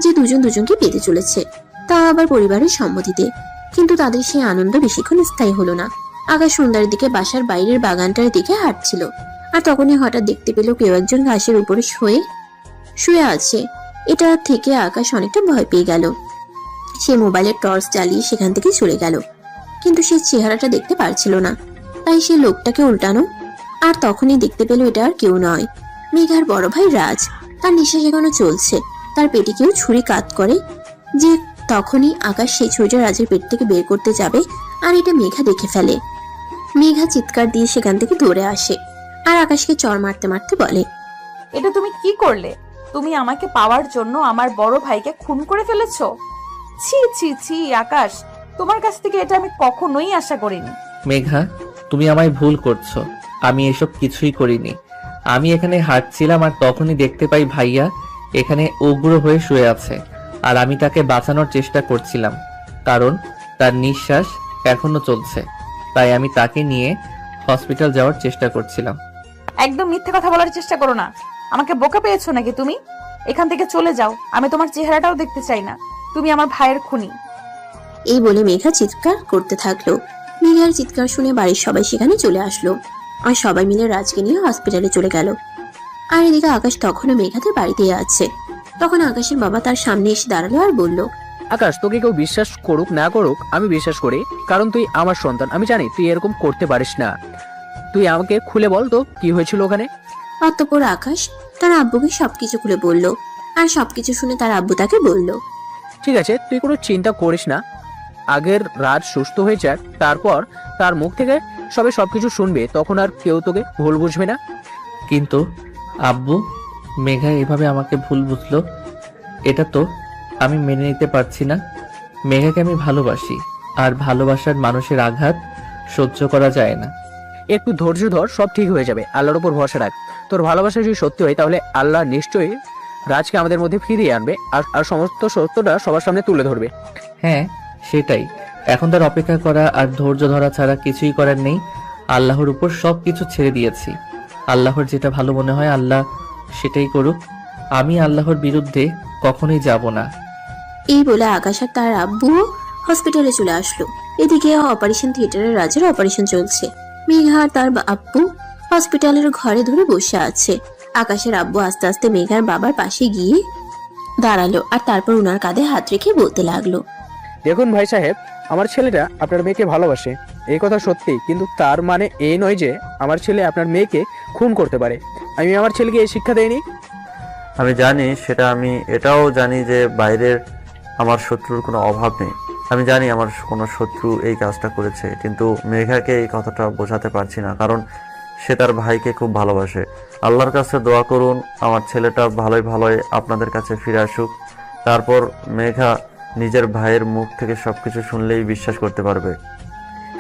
যে দুজন দুজনকে পেতে চলেছে, তা আবার পরিবারের সম্মতিতে। কিন্তু তাদের সেই আনন্দ বেশিক্ষণ স্থায়ী হলো না। আকাশ সন্ধ্যার দিকে বাসার বাইরের বাগানটার দিকে হাঁটছিল, আর তখনই হঠাৎ দেখতে পেল কেউ একজন ঘাসের উপরে শুয়ে আছে। এটা থেকে আকাশ অনেকটা ভয় পেয়ে গেল। সে মোবাইলের টর্চ জ্বালিয়ে সেখান থেকে চলে গেল, কিন্তু সে চেহারাটা দেখতে পারছিল না। তাই সে লোকটাকে উল্টানো, আর তখনই দেখতে পেল এটা আর কেউ নয়, মেঘার বড় ভাই রাজ। তার নিঃশ্বাস এখনো চলছে, তার পেটে কেউ ছুরি কাত করে যে তখনই আকাশ সেই ছুরিটা রাজের পেট থেকে বের করতে যাবে, আর এটা মেঘা দেখে ফেলে। মেঘা চিৎকার দিয়ে সেখান থেকে দৌড়ে আসে আর আকাশকে চড় মারতে মারতে বলে, এটা তুমি কি করলে? তুমি আমাকে পাওয়ার জন্য আমার বড় ভাইকে খুন করে ফেলেছো। ছি ছি ছি আকাশ, তোমার কাছ থেকে এটা আমি কখনোই আশা করিনি। মেঘা, তুমি আমায় ভুল করছো। আমি এসব কিছুই করিনি। আমি এখানে হাঁটছিলাম আর তখনই দেখতে পাই ভাইয়া এখানে উগ্র হয়ে শুয়ে আছে, আর আমি তাকে বাঁচানোর চেষ্টা করছিলাম, কারণ তার নিঃশ্বাস এখনো চলছে। তাই আমি তাকে নিয়ে হসপিটাল যাওয়ার চেষ্টা করছিলাম। একদম মিথ্যে কথা বলার চেষ্টা করো না। আমাকে বোকা পেয়েছো নাকি তুমি? এখান থেকে চলে যাও, আমি তোমার চেহারাটাও দেখতে চাই না। তুমি আমার ভাইয়ের খুনি। এই বলে মেঘা চিৎকার করতে থাকলো। মেঘার চিৎকার শুনে বাড়ির সবাই সেখানে চলে আসলো, আর সবাই মিলে রাজকে নিয়ে হসপিটালে চলে গেল। আর এদিকে আকাশ তখনও মেঘাদের বাড়িতেই আছে। তখন আকাশের বাবা তার সামনে এসে দাঁড়ালো আর বলল, আকাশ, তোকে কেউ বিশ্বাস করুক না করুক আমি বিশ্বাস করি, কারণ তুই আমার সন্তান। আমি জানি তুই এরকম করতে পারিস না। তুই আমাকে খুলে বল তো কি হয়েছিল ওখানে। অতঃপর আকাশ তার আব্বুকে সবকিছু খুলে বলল, আর সবকিছু শুনে তার আব্বু তাকে বলল, ঠিক আছে, তুই কোনো চিন্তা করিস না। আগের রাজ সুস্থ হয়ে যাক, তারপর তার মুখ থেকে সবকিছু শুনবে, তখন আর কেউ তোকে ভুল বুঝবে না। কিন্তু আব্বু, মেঘা এভাবে আমাকে ভুল বুঝলো, এটা তো আমি মেনে নিতে পারছি না। মেঘাকে আমি ভালোবাসি, আর ভালোবাসার মানুষের আঘাত সহ্য করা যায় না। একটু ধৈর্য ধর, সব ঠিক হয়ে যাবে। আল্লাহর উপর ভরসা রাখ। তোর ভালোবাসা যদি সত্যি হয় তাহলে আল্লাহ নিশ্চয়ই রাজকে আমাদের মধ্যে ফিরিয়ে আনবে, আর সমস্ত সত্যটা সবার সামনে তুলে ধরবে। হ্যাঁ, সেটাই। এখন তার অপেক্ষা করা আর ধৈর্য ধরা ছাড়া কিছুই করার নেই। আল্লাহর উপর সবকিছু ছেড়ে দিয়েছি। আল্লাহর যেটা ভালো মনে হয় আল্লাহ সেটাই করুক। আমি আল্লাহর বিরুদ্ধে কখনোই যাব না। এই বলে আকাশ আর তার আব্বু হসপিটালে চলে আসলো। এদিকে অপারেশন থিয়েটারে রাজের অপারেশন চলছে। মেঘা আর তার আব্বু হসপিটালের ঘরে ধরে বসে আছে। আকাশের আব্বু আস্তে আস্তে মেঘার বাবার পাশে গিয়ে দাঁড়ালো, আর তারপর উনার কাঁধে হাত রেখে বলতে লাগলো, দেখুন ভাই সাহেব, আমার ছেলেটা আপনার মেয়েকে ভালোবাসে, এই কথা সত্যি, কিন্তু তার মানে এই নয় যে আমার ছেলে আপনার মেয়েকে খুন করতে পারে। আমি আমার ছেলেকে এই শিক্ষা দেইনি। আমি জানি সেটা, আমি এটাও জানি যে বাইরের আমার শত্রুর কোনো অভাব নেই। আমি জানি আমার কোনো শত্রু এই কাজটা করেছে, কিন্তু মেঘাকে এই কথাটা বোঝাতে পারছি না, কারণ সে তার ভাইকে খুব ভালোবাসে। আল্লাহর কাছে দোয়া করুন আমার ছেলেটা ভালোই আপনাদের কাছে ফিরে আসুক। তারপর মেঘা নিজের ভাইয়ের মুখ থেকে সবকিছু শুনলেই বিশ্বাস করতে পারবে।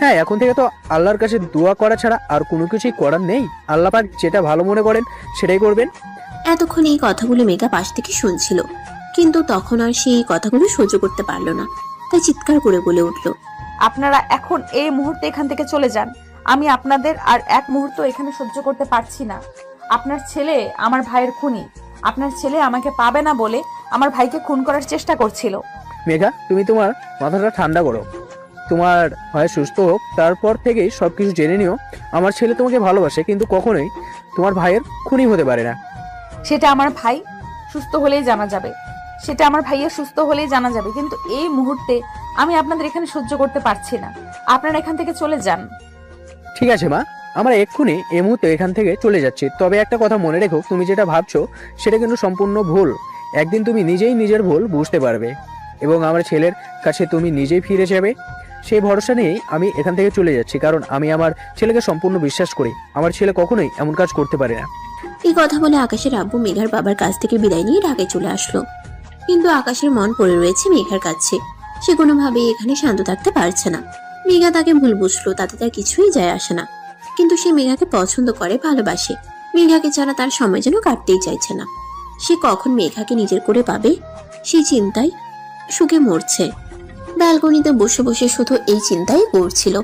হ্যাঁ, এখন থেকে তো আল্লাহর কাছে দোয়া করা ছাড়া আর কোনো কিছুই করার নেই। আল্লাহ পাক যেটা ভালো মনে করেন সেটাই করবেন। এতক্ষণ এই কথাগুলো মেঘা পাশ থেকে শুনছিল, কিন্তু তখন আর সে এই কথাগুলো সহ্য করতে পারলো না, তাই চিৎকার করে বলে উঠল, আপনারা এখন এই মুহূর্তে এখান থেকে চলে যান। আমি আপনাদের আর এক মুহূর্ত এখানে সহ্য করতে পারছি না। আপনার ছেলে আমার ভাইয়ের খুনি। আপনার ছেলে আমাকে পাবে না বলে আমার ভাইকে খুন করার চেষ্টা করছিল। মেঘা, তুমি তোমার মাথাটা ঠান্ডা করো। তোমার ভাই সুস্থ হোক, তারপর থেকেই সবকিছু জেনে নিও। আমার ছেলে তোমাকে ভালোবাসে, কিন্তু কখনোই তোমার ভাইয়ের খুনি হতে পারে না। সেটা আমার ভাই সুস্থ হলেই জানা যাবে। সেটা আমার ভাইয়ের সুস্থ হলেই জানা যাবে, কিন্তু এই মুহূর্তে আমি আপনাদের এখানে সহ্য করতে পারছি না। আপনারা এখান থেকে চলে যান। ঠিক আছে মা, আমরা এক্ষুনি এই মুহূর্তে এখান থেকে চলে যাচ্ছি। তবে একটা কথা মনে রেখো, তুমি যেটা ভাবছো সেটা কিন্তু সম্পূর্ণ ভুল। একদিন তুমি নিজেই নিজের ভুল বুঝতে পারবে, এবং আমার ছেলের কাছে তুমি নিজেই ফিরে যাবে। সেই ভরসা নিয়েই আমি এখান থেকে চলে যাচ্ছি, কারণ আমি আমার ছেলেকে সম্পূর্ণ বিশ্বাস করি। আমার ছেলে কখনোই এমন কাজ করতে পারে না। এই কথা বলে আকাশের আব্বু মেঘার বাবার কাছ থেকে বিদায় নিয়ে ঢাকায় চলে আসলো। কিন্তু আকাশের মন পড়ে রয়েছে মেঘার কাছে। সে কোনোভাবেই এখানে শান্ত থাকতে পারছে না। মেঘা তাকে ভুল বুঝলো, তাতে তার কিছুই যায় আসে না, কিন্তু সে মেঘাকে পছন্দ করে, ভালোবাসে। মেঘাকে ছাড়া তার সময় যেন কাটতেই চাইছে না। সে কখন মেঘাকে নিজের করে পাবে সেই চিন্তায় সুখে মরছে। ব্যালকনিতে বসে বসে শুধু এই চিন্তাই করছিল।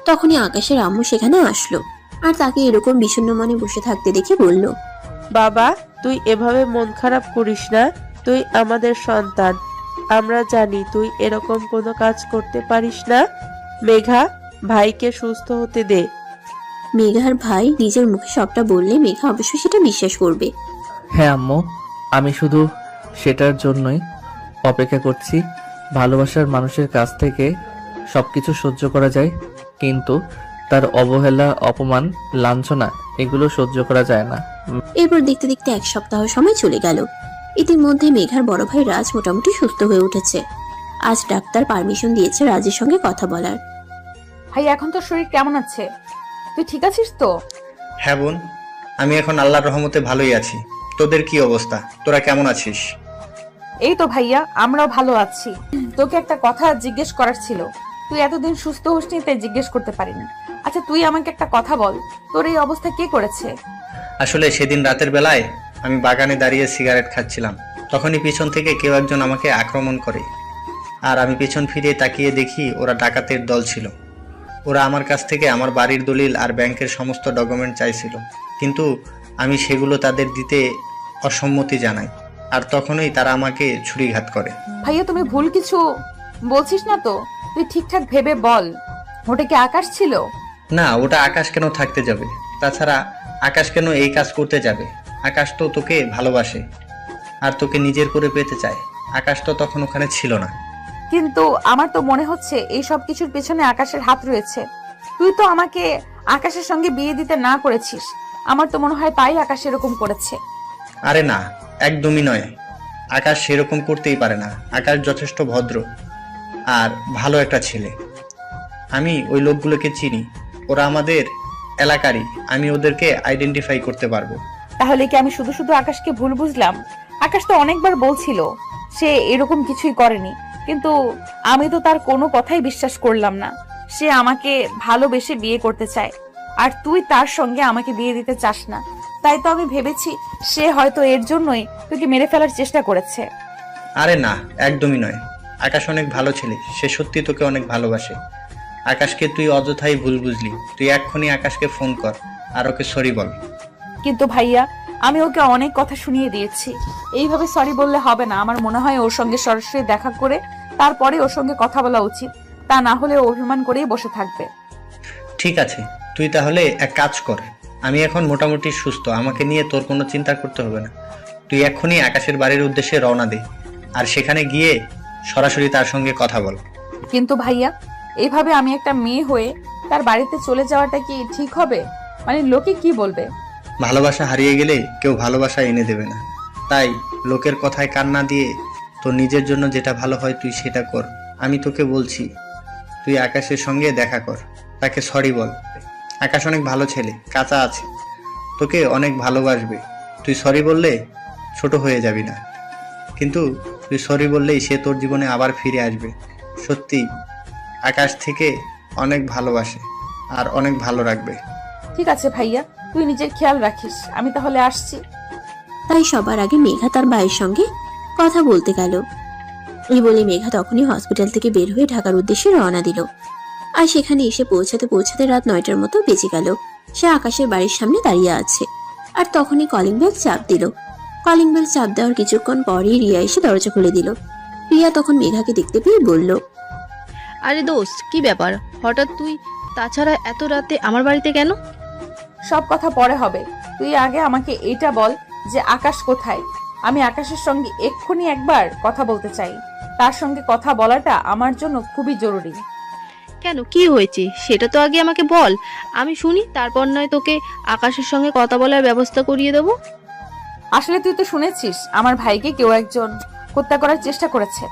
তখনই আকাশের আম্মু সেখানে আসলো, আর তাকে এরকম বিষণ্ণ মনে বসে থাকতে দেখে বলল, বাবা, তুই এভাবে মন খারাপ করিস না। তুই আমাদের সন্তান। আমরা জানি তুই এরকম কোনো কাজ করতে পারিস না। মেঘা, ভাইকে সুস্থ হতে দে। মেঘার ভাই নিজের মুখে সবটা বললে মেঘা অবশ্যই সেটা বিশ্বাস করবে। হ্যাঁ আম্মু, আমি শুধু সেটার জন্যই অপেক্ষা করছি। ভালোবাসার মানুষের কাছ থেকে সবকিছু সহ্য করা যায়, কিন্তু তার অবহেলা, অপমান, লাঞ্ছনা এগুলো সহ্য করা যায় না। এরপর দেখতে দেখতে 1 সপ্তাহ সময় চলে গেল। ইতিমধ্যে মেঘার বড় ভাই রাজ মোটামুটি সুস্থ হয়ে উঠেছে। আজ ডাক্তার পারমিশন দিয়েছে রাজের সঙ্গে কথা বলার। ভাই এখন তোর শরীর কেমন আছে? তুই ঠিক আছিস তো? হ্যাঁ বোন, আমি এখন আল্লাহর রহমতে ভালোই আছি। তোদের কি অবস্থা? তোরা কেমন আছিস? এই তো ভাইয়া, আমরাও ভালো আছি। তোকে একটা কথা জিজ্ঞেস করার ছিল। তুই এতদিন সুস্থ হসনি তাই জিজ্ঞেস করতে পারিনি। আচ্ছা তুই আমাকে একটা কথা বল, তোর এই অবস্থা কে করেছে? আসলে সেদিন রাতের বেলায় আমি বাগানে দাঁড়িয়ে সিগারেট খাচ্ছিলাম, তখনই পিছন থেকে কেউ একজন আমাকে আক্রমণ করে। আর আমি পিছন ফিরে তাকিয়ে দেখি ওরা ডাকাতের দল ছিল। ওরা আমার কাছ থেকে আমার বাড়ির দলিল আর ব্যাংকের সমস্ত ডকুমেন্ট চাইছিল, কিন্তু আমি সেগুলো তাদের দিতে অসম্মতি জানাই। আর তখনই তারা আমাকে ছুরিঘাত করে। ভাইয়া তুমি ভুল কিছু বলছিস না তো? তুই ঠিকঠাক ভেবে বল, ওটা কি আকাশ ছিল? না, ওটা আকাশ কেন থাকতে যাবে? তাছাড়া আকাশ কেন এই কাজ করতে যাবে? আকাশ তো তোকে ভালোবাসে আর তোকে নিজের করে পেতে চায়। আকাশ তো তখন ওখানে ছিল না। কিন্তু আমার তো মনে হচ্ছে এই সব কিছুর পেছনে আকাশের হাত রয়েছে। তুই তো আমাকে আকাশের সঙ্গে বিয়ে দিতে না করেছিস। আমার তো মনে হয় তাই আকাশ এরকম করেছে। আরে না, একদমই নয়। আকাশ সেরকম করতেই পারে না। আকাশ যথেষ্ট ভদ্র আর ভালো একটা ছেলে। আমি ওই লোকগুলোকে চিনি, ওরা আমাদের এলাকারই। আমি ওদেরকে আইডেন্টিফাই করতে পারবো। তাহলে কি আমি শুধু শুধু আকাশকে ভুল বুঝলাম? আকাশ তো অনেকবার বলছিল সে এরকম কিছুই করেনি, কিন্তু আমি তো তার কোনো কথাই বিশ্বাস করলাম না। সে আমাকে ভালোবেসে বিয়ে করতে চায়, আর তুই তার সঙ্গে আমাকে বিয়ে দিতে চাস না। তাই তো আমি ভেবেছি সে হয়তো এর জন্যই তোকে মেরে ফেলার চেষ্টা করেছে। আরে না, একদমই নয়। আকাশ অনেক ভালো ছেলে, সে সত্যি তোকে অনেক ভালোবাসে। আকাশকে তুই অযথাই ভুল বুঝলি। তুই এক্ষুনি আকাশকে ফোন কর আর ওকে সরি বল। কিন্তু ভাইয়া, আমি ওকে অনেক কথা শুনিয়ে দিয়েছি। এইভাবে সরি বললে হবে না। আমার মনে হয় ওর সঙ্গে সরাসরি দেখা করে তারপরে ওর সঙ্গে কথা বলা উচিত। তা না হলে ও অভিমান করেই বসে থাকবে। ঠিক আছে, তুই তাহলে এক কাজ কর। আমি এখন মোটামুটি সুস্থ, আমাকে নিয়ে তোর কোনো চিন্তা করতে হবে না। তুই এক্ষুনি আকাশের বাড়ির উদ্দেশ্যে রওনা দে, আর সেখানে গিয়ে সরাসরি তার সঙ্গে কথা বল। কিন্তু ভাইয়া, এইভাবে আমি একটা মেয়ে হয়ে তার বাড়িতে চলে যাওয়াটা কি ঠিক হবে? মানে লোকে কি বলবে? ভালোবাসা হারিয়ে গেলে কেউ ভালোবাসা এনে দেবে না। তাই লোকের কথায় কান না দিয়ে তোর নিজের জন্য যেটা ভালো হয় তুই সেটা কর। আমি তোকে বলছি, তুই আকাশের সঙ্গে দেখা কর, তাকে সরি বল। আকাশ অনেক ভালো ছেলে, কাঁচা আছে, তোকে অনেক ভালোবাসবে। তুই সরি বললে ছোট হয়ে যাবি না, কিন্তু তুই সরি বললেই সে তোর জীবনে আবার ফিরে আসবে। সত্যি আকাশ থেকে অনেক ভালোবাসে আর অনেক ভালো রাখবে। ঠিক আছে ভাইয়া, তুই নিজের খেয়াল রাখিস। আমি তাহলে আসছি। তাই সবার আগে মেঘা তার ভাইয়ের সঙ্গে কথা বলতে গেল। এই বলে মেঘা তখনই হসপিটাল থেকে বের হয়ে ঢাকার উদ্দেশ্যে রওনা দিল। আর সেখানে এসে পৌঁছাতে পৌঁছাতে রাত 9টার মতো বেজে গেল। সে আকাশের বাড়ির সামনে দাঁড়িয়ে আছে, আর তখনই কলিং বেল চাপ দিল। কলিং বেল চাপ দেওয়ার কিছুক্ষণ পরই রিয়া এসে দরজা খুলে দিল। রিয়া তখন মেঘাকে দেখতে পেয়ে বলল, আরে দোস্ত, কি ব্যাপার হঠাৎ তুই? তাছাড়া এত রাতে আমার বাড়িতে কেন? সব কথা পরে হবে। তুই আগে আমাকে এইটা বল যে আকাশ কোথায়? আমি আকাশের সঙ্গে এক্ষুনি একবার কথা বলতে চাই। তার সঙ্গে কথা বলাটা আমার জন্য খুবই জরুরি। কেন, কি হয়েছে সেটা তো আগে আমাকে বল, আমি শুনি। তারপর নয় তোকে আকাশের সঙ্গে কথা বলার ব্যবস্থা করিয়ে দেবো। আসলে তুই তো শুনেছিস আমার ভাইকে কেউ একজন হত্যা করার চেষ্টা করেছে।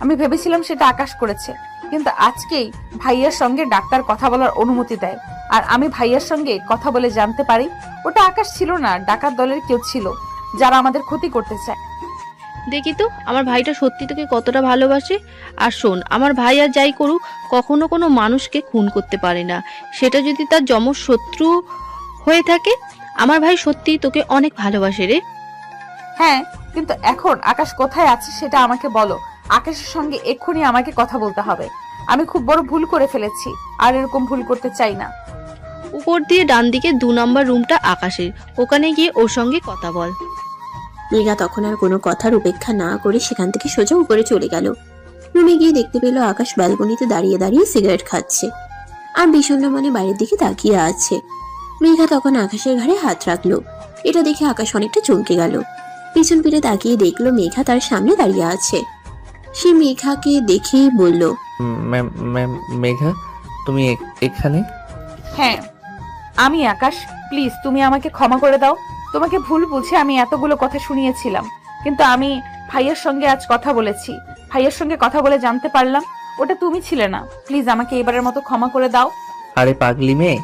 আমি ভেবেছিলাম সেটা আকাশ করেছে, কিন্তু আজকেই ভাইয়ার সঙ্গে ডাক্তার কথা বলার অনুমতি দেয়। আর আমি ভাইয়ার সঙ্গে কথা বলে জানতে পারি ওটা আকাশ ছিল না, ডাকাত দলের কেউ ছিল যারা আমাদের ক্ষতি করতে চায়। দেখি তো আমার ভাইটা সত্যি তোকে কতটা ভালোবাসে। আর শোন, আমার ভাই আর যাই করুক কখনো কোনো মানুষকে খুন করতে পারে না, সেটা যদি তার যমজ শত্রু হয়ে থাকে। আমার ভাই সত্যি তোকে অনেক ভালোবাসে রে। হ্যাঁ, কিন্তু এখন আকাশ কোথায় আছে সেটা আমাকে বলো। আকাশের সঙ্গে এক্ষুনি আমাকে কথা বলতে হবে। আমি খুব বড় ভুল করে ফেলেছি, আর এরকম ভুল করতে চাই না। উপর দিয়ে ডান দিকে 2 নম্বর রুমটা আকাশের, ওখানে গিয়ে ওর সঙ্গে কথা বল। মেঘা তখন আর কোনো কথার উপেক্ষা না করে সেখান থেকে সোজা উপরে চলে গেল। রুমে গিয়ে দেখতে পেল আকাশ ব্যালকনিতে দাঁড়িয়ে দাঁড়িয়ে সিগারেট খাচ্ছে আর বিষণ্ণ মনে বাইরের দিকে তাকিয়ে আছে। মেঘা তখন আকাশের ঘাড়ে হাত রাখলো। এটা দেখে আকাশ অনেকটা চমকে গেল। পিছন ফিরে তাকিয়ে দেখলো মেঘা তার সামনে দাঁড়িয়ে আছে। সে মেঘাকে দেখেই বলল, মেঘা, তুমি এখানে? হ্যাঁ আমি আকাশ, প্লিজ তুমি আমাকে ক্ষমা করে দাও। তোমাকে ভুল বুঝে আমি এতগুলো কথা শুনিয়েছিলাম, কিন্তু আমি ভাইয়ের সঙ্গে আজ কথা বলেছি। ভাইয়ের সঙ্গে কথা বলে জানতে পারলাম ওটা তুমি ছিলে না। প্লিজ আমাকে এবারের মতো ক্ষমা করে দাও। আরে পাগলি মেয়ে,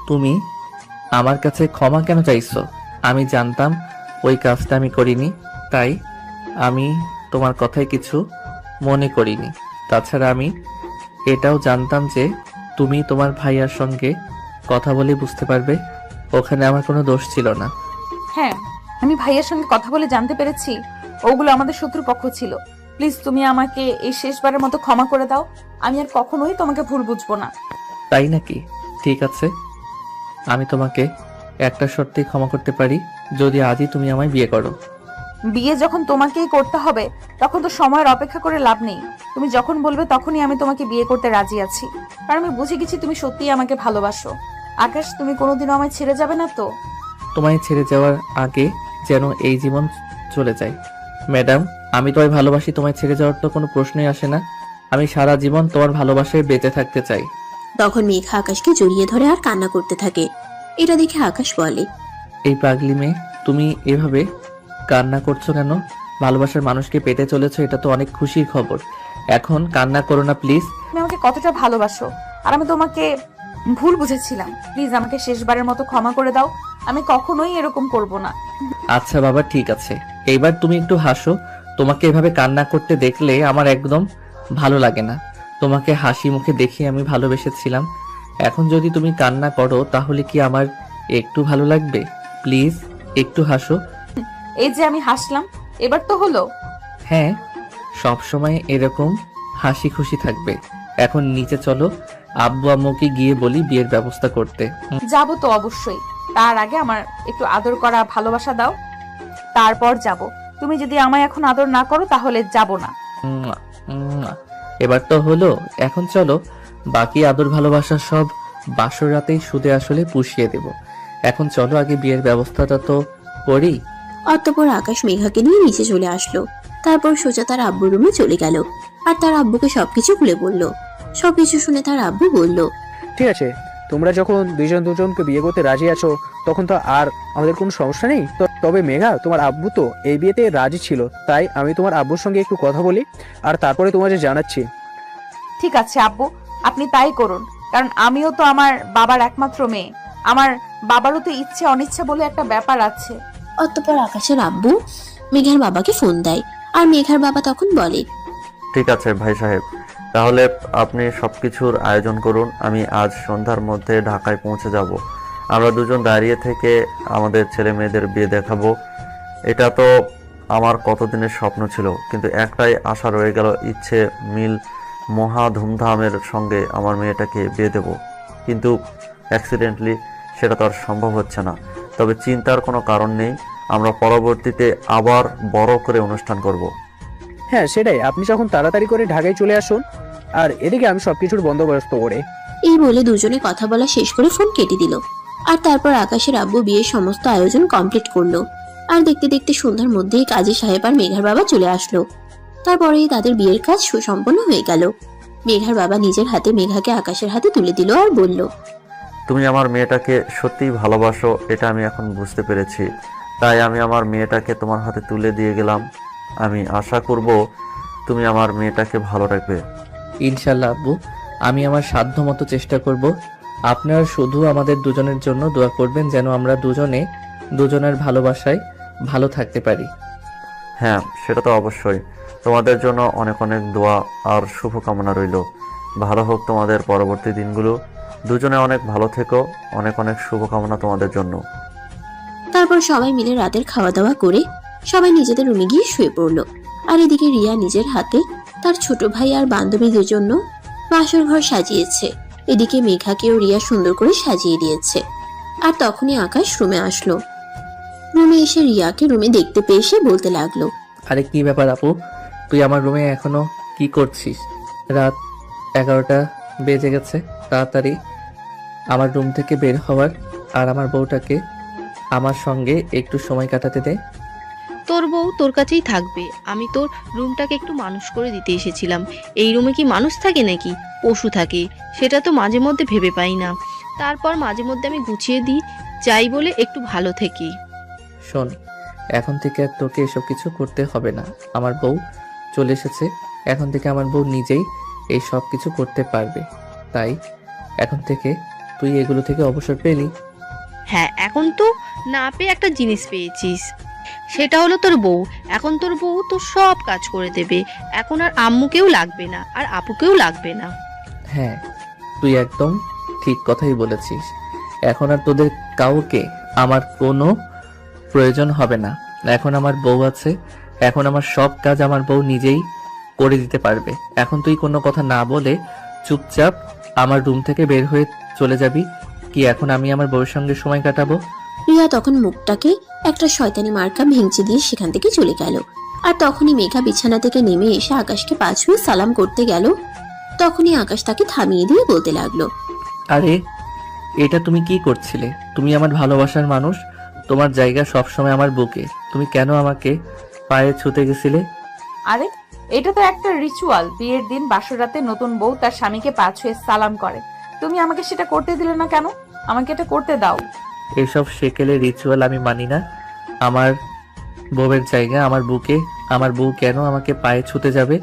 তুমি আমার কাছে ক্ষমা কেন চাইছো? আমি জানতাম ওই কাজটা আমি করিনি, তাই আমি তোমার কথায় কিছু মনে করিনি। তাছাড়া আমি এটাও জানতাম যে তুমি তোমার ভাইয়ার সঙ্গে কথা বলে বুঝতে পারবে ওখানে আমার কোনো দোষ ছিল না। হ্যাঁ আমি ভাইয়ের সঙ্গে কথা বলে জানতে পেরেছি ওগুলো আমাদের শত্রুপক্ষ ছিল। প্লিজ তুমি আমাকে এই শেষবারের মতো ক্ষমা করে দাও। আমি আর কখনোই তোমাকে ভুল বুঝবো না। তাই নাকি? ঠিক আছে, আমি তোমাকে একটা শর্তেই ক্ষমা করতে পারি, যদি আজই তুমি আমায় বিয়ে করো। বিয়ে যখন তোমাকেই করতে হবে তখন তো সময়ের অপেক্ষা করে লাভ নেই। তুমি যখন বলবে তখনই আমি তোমাকে বিয়ে করতে রাজি আছি, কারণ আমি বুঝে গেছি তুমি সত্যিই আমাকে ভালোবাসো। আকাশ, তুমি কোনোদিনও আমায় ছেড়ে যাবে না তো? তোমায় ছেড়ে যাওয়ার আগে যেন এই জীবন চলে যায়। ম্যাডাম, আমি তোমায় ভালোবাসি, তোমায় ছেড়ে যাওয়ার তো কোনো প্রশ্নই আসে না। আমি সারা জীবন তোমার ভালোবাসায় বেঁচে থাকতে চাই। তখন মেঘা আকাশকে জড়িয়ে ধরে আর কান্না করতে থাকে। এটা দেখে আকাশ বলে, এই পাগলি মেয়ে, তুমি এভাবে কান্না করছো কেন? ভালোবাসার মানুষকে পেতে চলেছো, এটা তো অনেক খুশির খবর। এখন কান্না করো না প্লিজ। তুমি আমাকে কতটা ভালোবাসো আর আমি তোমাকে ভুল বুঝেছিলাম। প্লিজ আমাকে শেষবারের মতো ক্ষমা করে দাও। আমি কখনোই এরকম করব না। আচ্ছা বাবা, ঠিক আছে, এইবার তুমি একটু হাসো। তোমাকে এভাবে কান্না করতে দেখলে আমার একদম ভালো লাগে না। তোমাকে হাসি মুখে দেখে আমি ভালোবেসেছিলাম, এখন যদি তুমি কান্না করো তাহলে কি আমার একটু ভালো লাগবে? প্লিজ একটু হাসো। এই যে আমি হাসলাম, এবার তো হলো। হ্যাঁ, সব সময় এরকম হাসি খুশি থাকবে। এখন নিচে চলো, আব্বু আম্মুকে গিয়ে বলি বিয়ের ব্যবস্থা করতে। যাবো তো অবশ্যই, তার আগে আমার একটু আদর করা ভালোবাসা দাও, তারপর যাব। তুমি যদি আমায় এখন আদর না করো তাহলে যাব না। এবার তো হলো, এখন চলো বাকি আদর ভালোবাসা সব বাসর রাতেই সুদে আসলে পুষিয়ে দেব। এখন চলো আগে বিয়ের ব্যবস্থাটা তো করি। অতঃপর আকাশ মেঘাকে নিয়ে নিচে চলে আসলো। তারপর সোজা তার আব্বুর রুমে চলে গেল আর তার আব্বুকে সবকিছু খুলে বলল। সবকিছু শুনে তার আব্বু বলল, ঠিক আছে, তোমরা যখন দুজনকে বিয়ে করতে রাজি আছো তখন তো আর আমাদের কোনো সমস্যা নেই। তবে মেঘা, তোমার আব্বু তো এই বিয়েতে রাজি ছিল, তাই আমি তোমার আব্বুর সঙ্গে একটু কথা বলি আর তারপরে তোমাদের জানাচ্ছি। ঠিক আছে আব্বু, আপনি তাই করুন, কারণ আমিও তো আমার বাবার একমাত্র মেয়ে। আমার বাবারও তো ইচ্ছে অনিচ্ছা বলে একটা ব্যাপার আছে। অতঃপর আকাশের আব্বু মেঘার বাবাকে ফোন দেয় আর মেঘার বাবা তখন বলে, ঠিক আছে ভাই সাহেব, তাহলে আপনি সবকিছুর আয়োজন করুন। আমি আজ সন্ধ্যার মধ্যে ঢাকায় পৌঁছে যাব। আমরা দুজন দাঁড়িয়ে থেকে আমাদের ছেলে মেয়েদের বিয়ে দেখাবো। এটা তো আমার কতদিনের স্বপ্ন ছিল, কিন্তু একটাই আশা রয়ে গেল, ইচ্ছে মিল মহা ধুমধামের সঙ্গে আমার মেয়েটাকে বিয়ে দেব। কিন্তু অ্যাক্সিডেন্টলি সেটা তো আর সম্ভব হচ্ছে না। তবে চিন্তার কোনো কারণ নেই, আমরা পরবর্তীতে আবার বড় করে অনুষ্ঠান করব। হ্যাঁ সেটাই, আপনি যখন তাড়াতাড়ি করে ঢাকায় চলে আসুন আর এদিকে আমি সবকিছুর বন্দোবস্ত করে। এই বলে দুজনে কথা বলা শেষ করে ফোন কেটে দিল। আর তারপর আকাশের আব্বু বিয়ের সমস্ত আয়োজন কমপ্লিট করলো। আর দেখতে দেখতে সন্ধ্যার মধ্যেই কাজী সাহেব আর মেঘার বাবা চলে আসলো। তারপরেই তাদের বিয়ের কাজ সুসম্পন্ন হয়ে গেল। মেঘার বাবা নিজের হাতে মেঘাকে আকাশের হাতে তুলে দিল আর বলল, তুমি আমার মেয়েটাকে সত্যিই ভালোবাসো, এটা আমি এখন বুঝতে পেরেছি। তাই আমি আমার মেয়েটাকে তোমার হাতে তুলে দিয়ে গেলাম। আমি আশা করব তুমি আমার মেয়েটাকে ভালো রাখবে। ইনশাল্লাহ আব্বু, আমি আমার সাধ্য মতো চেষ্টা করব। আপনারা শুধু আমাদের দুজনের জন্য দোয়া করবেন যেন আমরা দুজনে দুজনের ভালোবাসায় ভালো থাকতে পারি। হ্যাঁ, সেটা তো অবশ্যই। তোমাদের জন্য অনেক অনেক দোয়া আর শুভকামনা রইল। ভালো হোক তোমাদের পরবর্তী দিনগুলো। দুজনে অনেক ভালো থেকো। অনেক অনেক শুভকামনা তোমাদের জন্য। তারপর সবাই মিলে রাতের খাওয়া দাওয়া করে সবাই নিজেদের রুমে গিয়ে শুয়ে পড়লো। আর এদিকে রিয়া নিজের হাতে তার ছোট ভাই আর বান্ধবীদের জন্য বাসর ঘর সাজিয়েছে। এদিকে মেঘাকেও রিয়া সুন্দর করে সাজিয়ে দিয়েছে। আর তখনই আকাশ রুমে আসলো। রুমে এসে রিয়াকে রুমে দেখতে পেয়ে সে বলতে লাগলো, আরে কি ব্যাপার আপু, তুই আমার রুমে এখনো কি করছিস? রাত 11টা বেজে গেছে, তাড়াতাড়ি আমার রুম থেকে বের হওয়ার আর আমার বউটাকে আমার সঙ্গে একটু সময় কাটাতে দে। তোর বউ তোর কাছেই থাকবে। আমি তোর রুমটাকে একটু মানুষ করে দিতে এসেছিলাম। এই রুমে কি মানুষ থাকে নাকি পশু থাকে? সেটা তো মাঝে মধ্যে ভেবে পাই না। তারপর মাঝে মধ্যে আমি গুছিয়ে দিই, চাই বলে একটু ভালো থেকি। শোন, এখন থেকে আর তোকে এসব কিছু করতে হবে না। আমার বউ চলে এসেছে, এখন থেকে আমার বউ নিজেই এই সব কিছু করতে পারবে। তাই এখন থেকে তুই এগুলো থেকে অবসর পেলি। হ্যাঁ, এখন তো না পেয়ে একটা জিনিস পেয়েছিস, সেটা হলো তোর বউ। এখন তোর বউ তোর সব কাজ করে দেবে। এখন আর আম্মুকেও লাগবে না, আর আপুকেও লাগবে না। হ্যাঁ, তুই একদম ঠিক কথাই বলেছিস। এখন আর তোদের কাউকে আমার কোনো প্রয়োজন হবে না। এখন আমার বউ আছে, এখন আমার সব কাজ আমার বউ নিজেই করে দিতে পারবে। এখন তুই কোনো কথা না বলে চুপচাপ আমার রুম থেকে বের হয়ে চলে যাবি কি? এখন আমি আমার বউয়ের সঙ্গে সময় কাটাবো। রিয়া তখন মুখটাকে একটা শয়তানি মার্কা ভেঙচি দিয়ে সেখান থেকে চলে গেল। আর তখনই মেঘা বিছানা থেকে নেমে এসে আকাশকে পা ছুঁয়ে সালাম করতে গেল। তখনই আকাশ তাকে থামিয়ে দিয়ে বলতে লাগলো, আরে এটা তুমি কি করছিলে? তুমি আমার ভালোবাসার মানুষ, তোমার জায়গা সবসময় আমার বুকে। তুমি কেন আমাকে পায়ে ছুতে গেছিলে? আরে এটা তো একটা রিচুয়াল। বিয়ের দিন বাসরাতে নতুন বউ তার স্বামীকে পা ছুঁয়ে সালাম করে। তুমি আমাকে সেটা করতে দিলে না কেন? আমাকে এটা করতে দাও। এসব সেকেলে রিচুয়াল আমি মানি না। আমার বউয়ের জায়গা আমার বুকে। আমার বউ কেন আমাকে পায়ে ছুতে যাবে?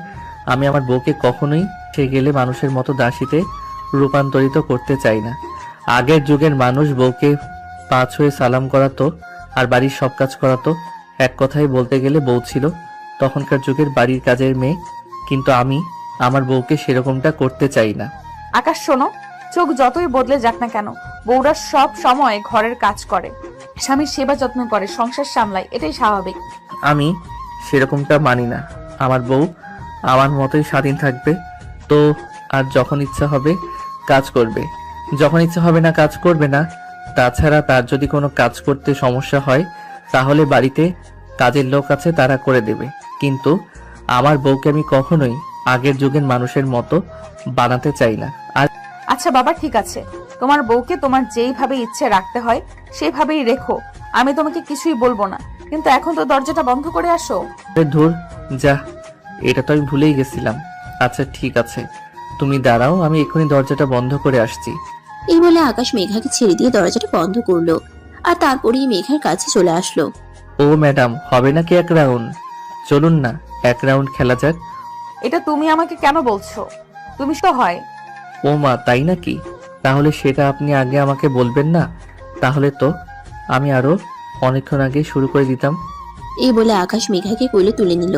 আমি আমার বউকে কখনোই সে গেলে মানুষের মতো দাসীতে রূপান্তরিত করতে চাই না। আগের যুগের মানুষ বউকে পা ছুঁয়ে সালাম করাতো আর বাড়ির সব কাজ করাতো। এক কথায় বলতে গেলে বউ ছিল তখনকার যুগের বাড়ির কাজের মেয়ে। কিন্তু আমি আমার বউকে সেরকমটা করতে চাই না। আকাশ শোনো, চোখ যতই বদলে যাক না কেন, বউরা সব সময় ঘরের কাজ করে, স্বামীর সেবা যত্ন করে, সংসার সামলায়, এটাই স্বাভাবিক। আমি সেরকমটা মানি না। আমার বউ আমার মতোই স্বাধীন থাকবে। তো আর যখন ইচ্ছা হবে কাজ করবে, যখন ইচ্ছা হবে না কাজ করবে না। তাছাড়া তার যদি কোনো কাজ করতে সমস্যা হয় তাহলে বাড়িতে কাজের লোক আছে, তারা করে দেবে। কিন্তু আমার বউকে আমি কখনোই আগের যুগের মানুষের মতো বানাতে চাই না। আর আচ্ছা বাবা, ঠিক আছে, তোমার বউকে তোমার যেইভাবে ইচ্ছে রাখতে হয় সেইভাবেই রেখো। আমি তোমাকে কিছুই বলবো না, কিন্তু এখন তো দরজাটা বন্ধ করে আসো। ধুর, যা, এটা তো আমি ভুলেই গেছিলাম। আচ্ছা ঠিক আছে, তুমি দাঁড়াও, আমি এক্ষুনি দরজাটা বন্ধ করে আসছি। এই বলে আকাশ মেঘাকে ছেড়ে দিয়ে দরজাটা বন্ধ করলো। আর তারপরেই মেঘার কাছে চলে আসলো। ও ম্যাডাম, হবে নাকি এক রাউন্ড? চলুন না, এক রাউন্ড খেলা যাক। এটা তুমি আমাকে কেন বলছো? তুমি তো হয়। ও মা, তাই নাকি? তাহলে সেটা আপনি আগে আমাকে বলবেন না? তাহলে তো আমি আরো অনেকক্ষণ আগে শুরু করে দিতাম। এই বলে আকাশ মেঘাকে কোলে তুলে নিল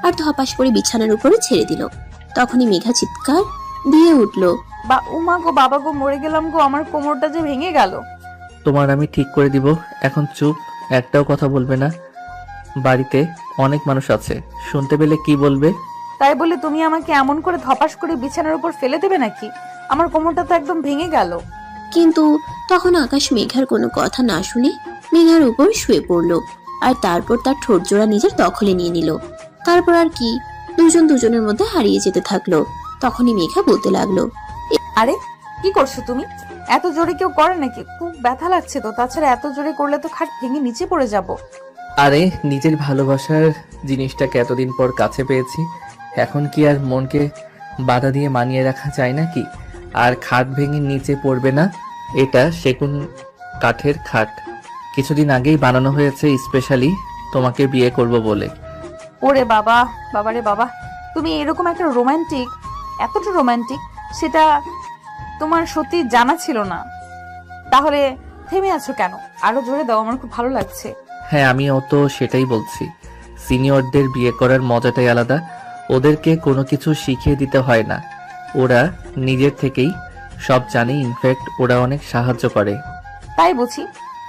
আর ধপাস করে বিছানার উপরে ছেড়ে দিল। তখনই মেঘা চিৎকার দিয়ে উঠলো, বা উমা গো, বাবা গো, মরে গেলাম গো, আমার কোমরটা যে ভেঙে গেল। তোমার আমি ঠিক করে দিব। এখন চুপ, একটাও কথা বলবে না। বাড়িতে অনেক মানুষ আছে, শুনতে পেলে কি বলবে? তাই বলে তুমি আমাকে এমন করে ধপাস করে বিছানার উপর ফেলে দেবে নাকি? আমার কোমরটা তো একদম ভেঙে গেল। কিন্তু তখন আকাশ মেঘার কোনো কথা না শুনে মেঘার উপর শুয়ে পড়লো আর তারপর তার ঠোঁট জোড়া নিজের দখলে নিয়ে নিল। তারপর আর কি, দুজন দুজনের মধ্যে হারিয়ে যেতে থাকলো। তখনই মেঘা বলতে লাগলো, আরে কি করছো তুমি? এত জোরে কেউ করে নাকি? খুব ব্যথা লাগছে তো। তাছাড়া এত জোরে করলে তো খাট ভেঙে নিচে পড়ে যাব। আরে নিজের ভালোবাসার জিনিসটাকে এতদিন পর কাছে পেয়েছি, এখন কি আর মনকে বাধা দিয়ে মানিয়ে রাখা যায় নাকি? আর খাট ভেঙে নিচে পড়বে না। এটা সেগুন কাঠের খাট, কিছুদিন আগেই বানানো হয়েছে স্পেশালি তোমাকে বিয়ে করব বলে। ওরে বাবা, বাবারে বাবা, তুমি এরকম একটা রোমান্টিক, এতটা রোমান্টিক, সেটা তোমার সত্যি জানা ছিল না। তাহলে থেমে আছো কেন? আরো জোরে দাও, আমার খুব ভালো লাগছে। হ্যাঁ, আমিও তো সেটাই বলছি। সিনিয়রদের বিয়ে করার মজাটাই আলাদা। ওদেরকে কোনো কিছু শিখিয়ে দিতে হয় না, ওরা নিজের থেকেই সব জানে। ইনফ্যাক্ট ওরা অনেক সাহায্য করে। তাই বুঝি?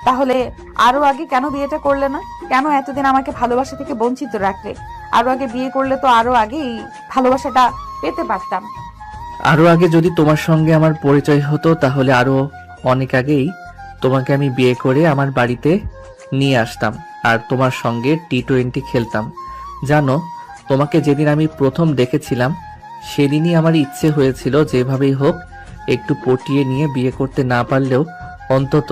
তাহলে আরো আগে কেন বিয়েটা করলে না? কেন এতদিন আমাকে ভালোবাসা থেকে বঞ্চিত রাখলে? আরো আগে বিয়ে করলে তো আরো আগে এই ভালোবাসাটা পেতে পারতাম। আরো আগে যদি তোমার সঙ্গে আমার পরিচয় হতো তাহলে আরো অনেক আগেই তোমাকে আমি বিয়ে করে আমার বাড়িতে নিয়ে আসতাম আর তোমার সঙ্গে টি-20 খেলতাম। জানো, তোমাকে যেদিন আমি প্রথম দেখেছিলাম সেদিনই আমার ইচ্ছে হয়েছিল যেভাবেই হোক একটু পটিয়ে নিয়ে বিয়ে করতে না পারলেও অন্তত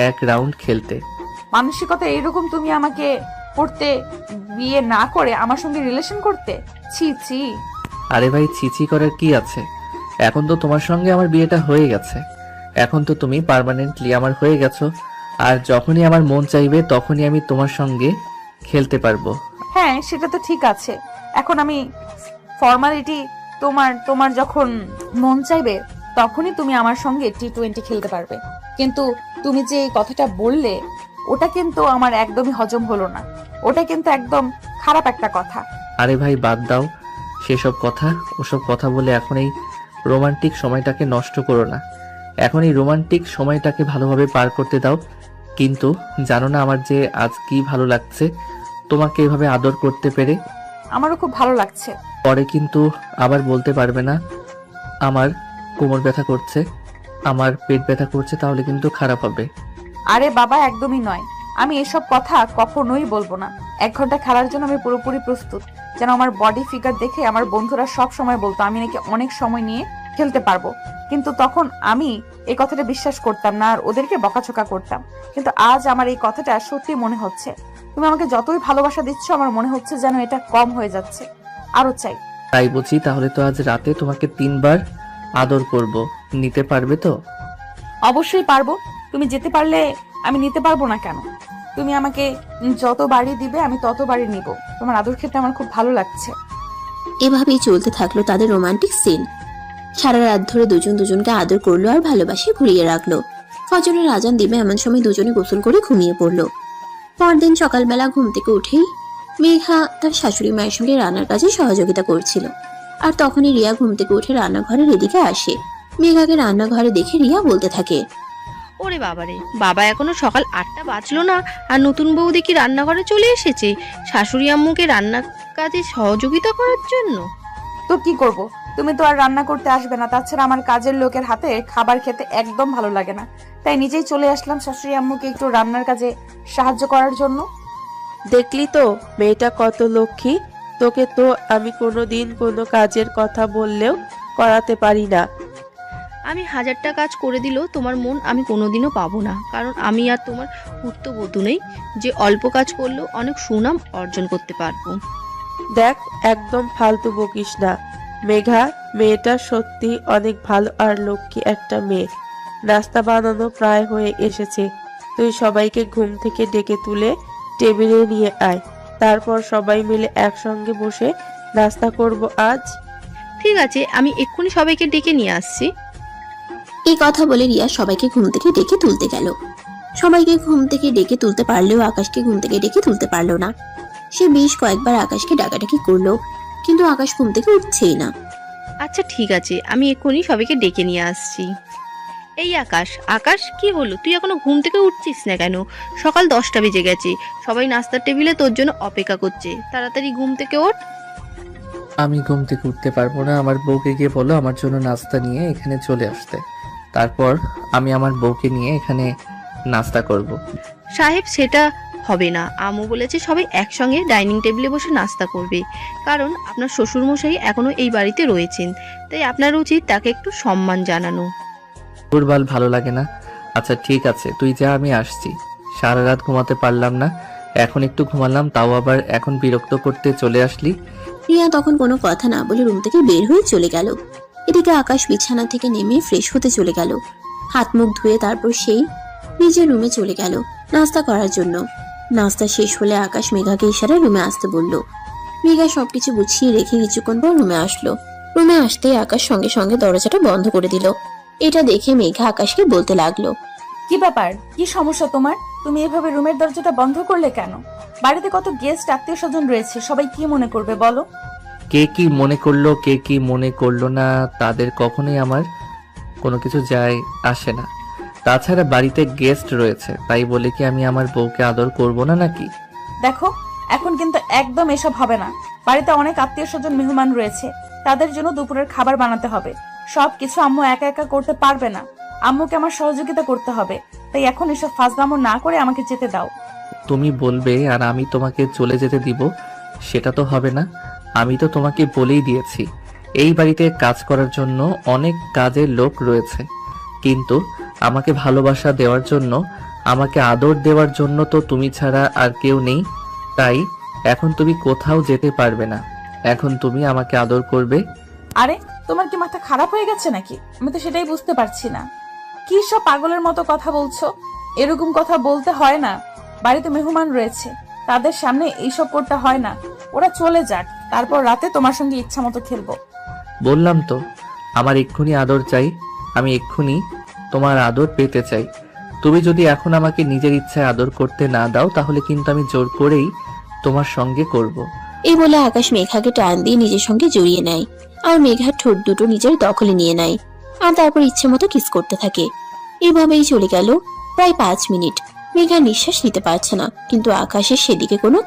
এক রাউন্ড খেলতে। মানসিকতা এইরকম তুমি আমাকে করতে, বিয়ে না করে আমার সঙ্গে রিলেশন করতে? ছি ছি। আরে ভাই, চিচি করার কি আছে? এখন তো তোমার সঙ্গে আমার বিয়েটা হয়ে গেছে। এখন তো তুমি পার্মানেন্টলি আমার হয়ে গেছো। আর যখনই আমার মন চাইবে তখনই আমি তোমার সঙ্গে খেলতে পারবো। হ্যাঁ, সেটা তো ঠিক আছে। এখন আমি ফর্মালিটি, তোমার যখন মন চাইবে তখনই তুমি আমার সঙ্গে T20 খেলতে পারবে। কিন্তু তুমি যে এই কথাটা বললে ওটা কিন্তু আমার একদমই হজম হলো না। ওটা কিন্তু একদম খারাপ একটা কথা। আরে ভাই বাদ দাও সেসব কথা। ওসব কথা বলে এখন এই রোমান্টিক সময়টাকে নষ্ট করো না। এখন এই রোমান্টিক সময়টাকে ভালোভাবে পার করতে দাও। কিন্তু জানো না আমার যে আজ কি ভালো লাগছে তোমাকে এভাবে আদর করতে পেরে। আমারও খুব ভালো লাগছে। পরে কিন্তু আবার বলতে পারবে না আমার কোমর ব্যথা করছে, আমার পেট ব্যথা করছে, তাহলে কিন্তু খারাপ হবে। আরে বাবা, একদমই নয়। আমি এসব কথা কখনোই বলবো না। 1 ঘন্টা খেলার জন্য আমি পুরোপুরি প্রস্তুত। যেন আমার বডি ফিগার দেখে আমার বন্ধুরা সব সময় বলতো আমি নাকি অনেক সময় নিয়ে খেলতে পারবো। কিন্তু তখন আমি এই কথাটা বিশ্বাস করতাম না আর ওদেরকে বকাঝকা করতাম। কিন্তু আজ আমার এই কথাটা সত্যি মনে হচ্ছে। তুমি আমাকে যতই ভালোবাসা দিচ্ছ আমার মনে হচ্ছে যেন এটা কম হয়ে যাচ্ছে, আরো চাই। তাই বুঝি? তাহলে তো আজ রাতে তোমাকে 3 বার আদর করব। নিতে পারবে তো? অবশ্যই পারবো। তুমি যেতে পারলে আমি নিতে পারবো না কেন? তুমি আমাকে যত বাড়ি দিবে আমি তত বাড়ি নিব। তোমার আদর খেতে আমার খুব ভালো লাগছে। এভাবেই চলতে থাকলো তাদের রোমান্টিক সিন। সারা রাত ধরে দুজন দুজনকে আদর করলো আর ভালোবাসে ঘুরিয়ে রাখলো। ফজরের আজান দিবে এমন সময় দুজনে গোসল করে ঘুমিয়ে পড়লো। পরদিন সকালবেলা ঘুম থেকে উঠেই মেঘা তার শাশুড়ি মায়ের সঙ্গে রান্নার কাজে সহযোগিতা করছিল। আর তখনই রিয়া ঘুম থেকে উঠে রান্নাঘরের এদিকে আসে। মেঘাকে রান্নাঘরে দেখে রিয়া বলতে থাকে, ওরে বাবারে, বাবা এখনো সকাল 8টা বাজলো না আর নতুন বউ দেখি রান্নাঘরে চলে এসেছে শাশুড়ি আম্মুকে রান্নার কাজে সহযোগিতা করার জন্য। তো কি করব? তুমি তো আর রান্না করতে আসবে না। তাছাড়া আমার কাজের লোকের হাতে খাবার খেতে একদম ভালো লাগে না। তাই নিজেই চলে আসলাম শাশুড়ি আম্মুকে একটু রান্নার কাজে সাহায্য করার জন্য। দেখলি তো মেয়েটা কত লক্ষ্মী। তোকে তো আমি কোনোদিন কোনো কাজের কথা বললেও করাতে পারি না। আমি 1000টা কাজ করে দিলেও তোমার মন আমি কোনোদিনও পাবো না, কারণ আমি আর তোমার পুত্রবধূ নেই যে অল্প কাজ করলেও অনেক সুনাম অর্জন করতে পারবো। দেখ, একদম ফালতু বকিস না। মেঘা, মেয়েটা সত্যি অনেক ভালো আর লক্ষ্মী একটা মেয়ে। নাস্তা বানানো প্রায় হয়ে এসেছে। তুই সবাইকে ঘুম থেকে ডেকে তুলে টেবিলে নিয়ে আয়। তারপর সবাই মিলে একসঙ্গে বসে নাস্তা করব আজ। ঠিক আছে, আমি এক্ষুনি সবাইকে ডেকে নিয়ে আসছি। এই কথা বলে রিয়া সবাইকে ঘুম থেকে ডেকে তুলতে গেল। সবাইকে ঘুম থেকে ডেকে তুলতে পারলেও আকাশকে ঘুম থেকে ডেকে তুলতে পারলো না। সে বেশ কয়েকবার আকাশকে ডাকাডাকি করলো, কিন্তু আকাশ ঘুম থেকে উঠছেই না। আচ্ছা ঠিক আছে, আমি এক্ষুনি সবাইকে ডেকে নিয়ে আসছি। এই আকাশ, আকাশ কি হলো? তুই এখনো ঘুম থেকে উঠছিস না কেন? সকাল 10টা বেজে গেছে, সবাই নাস্তার টেবিলে তোর জন্য অপেক্ষা করছে। তাড়াতাড়ি ঘুম থেকে ওঠ। আমি ঘুম থেকে উঠতে পারবো না। আমার বউকে গিয়ে বলো আমার জন্য নাস্তা নিয়ে এখানে চলে আসতে। তারপর আমি আমার বউকে নিয়ে এখানে নাস্তা করব। সাহেব, সেটা হবে না। আম্মু বলেছে সবাই একসঙ্গে ডাইনিং টেবিলে বসে নাস্তা করবে, কারণ আপনার শ্বশুরমশাই এখনো এই বাড়িতে রয়েছেন, তাই আপনার উচিত তাকে একটু সম্মান জানানো। দুর্বল ভালো লাগে না। আচ্ছা ঠিক আছে, তুই যা, আমি আসছি। সারা রাত ঘুমাতে পারলাম না, এখন একটু ঘুমালাম, তাও আবার এখন বিরক্ত করতে চলে আসলি। রিয়া তখন কোনো কথা না বলে রুম থেকে বের হয়ে চলে গেল। এদিকে আকাশ বিছানা থেকে নেমে ফ্রেশ হতে চলে গেল। হাত মুখ ধুয়ে তারপর সেই নিজের রুমে চলে গেল নাস্তা করার জন্য। নাস্তা শেষ হলে আকাশ মেঘাকে ইশারায় রুমে আসতে বলল। মেঘা সবকিছু গুছিয়ে রেখে কিছুক্ষণ পর রুমে আসলো। রুমে আসতেই আকাশ সঙ্গে সঙ্গে দরজাটা বন্ধ করে দিল। এটা দেখে মেঘা আকাশকে বলতে লাগলো, কি ব্যাপার? কি সমস্যা তোমার? তুমি এভাবে রুমের দরজাটা বন্ধ করলে কেন? বাড়িতে কত গেস্ট আত্মীয় স্বজন রয়েছে, সবাই কি মনে করবে বলো? কে কি মনে করলো কে কি মনে করলো না তাদের কখনোই আমার কোনো কিছু যায় আসে না। তাছাড়া বাড়িতে গেস্ট রয়েছে, তাই বলে কি আমি আমার বউকে আদর করব না নাকি? দেখো, এখন কিন্তু একদম এসব হবে না। বাড়িতে অনেক আত্মীয় স্বজন মেহমান রয়েছে, তাদের জন্য দুপুরের খাবার বানাতে হবে। সবকিছু আম্মু একা একা করতে পারবে না, আম্মুকে আমার সহযোগিতা করতে হবে। তাই এখন এসব ফাজলামো না করে আমাকে যেতে দাও। তুমি বলবে আর আমি তোমাকে চলে যেতে দিব, সেটা তো হবে না। আমি তো তোমাকে বলেই দিয়েছি এই বাড়িতে কাজ করার জন্য অনেক কাজের লোক রয়েছে, কিন্তু আমাকে ভালোবাসা দেওয়ার জন্য আমাকে আদর দেওয়ার জন্য তো তুমি ছাড়া আর কেউ নেই, তাই এখন তুমি কোথাও যেতে পারবে না। এখন তুমি আমাকে আদর করবে। আরে তোমার কি মাথা খারাপ হয়ে গেছে নাকি? আমি তো সেটাই বুঝতে পারছি না। কি সব পাগলের মতো কথা বলছো? এরকম কথা বলতে হয় না। বাড়িতে মেহমান রয়েছে, তাদের সামনে এইসব করতে হয় না। ওরা চলে যাক, তারপর রাতে তোমার সঙ্গে ইচ্ছা মতো খেলবো। বললাম তো আমার এক্ষুনি আদর চাই, আমি এক্ষুনি তোমার আদর পেতে চাই। তুমি যদি এখন আমাকে নিজের ইচ্ছায় আদর করতে না দাও তাহলে কিন্তু আমি জোর করেই তোমার সঙ্গে করব। এই বলে আকাশ মেঘাকে টান দিয়ে নিজের সঙ্গে জড়িয়ে নেয় আর মেঘার ঠোঁট দুটো নিজের দখলে নিয়ে নেয় আর তারপর ইচ্ছে মতো কিস করতে থাকে। এইভাবেই চলে গেল প্রায় 5 মিনিট। মেঘা নিঃশ্বাস নিতে পারছে না, কিন্তু আকাশের সেদিকে কোনো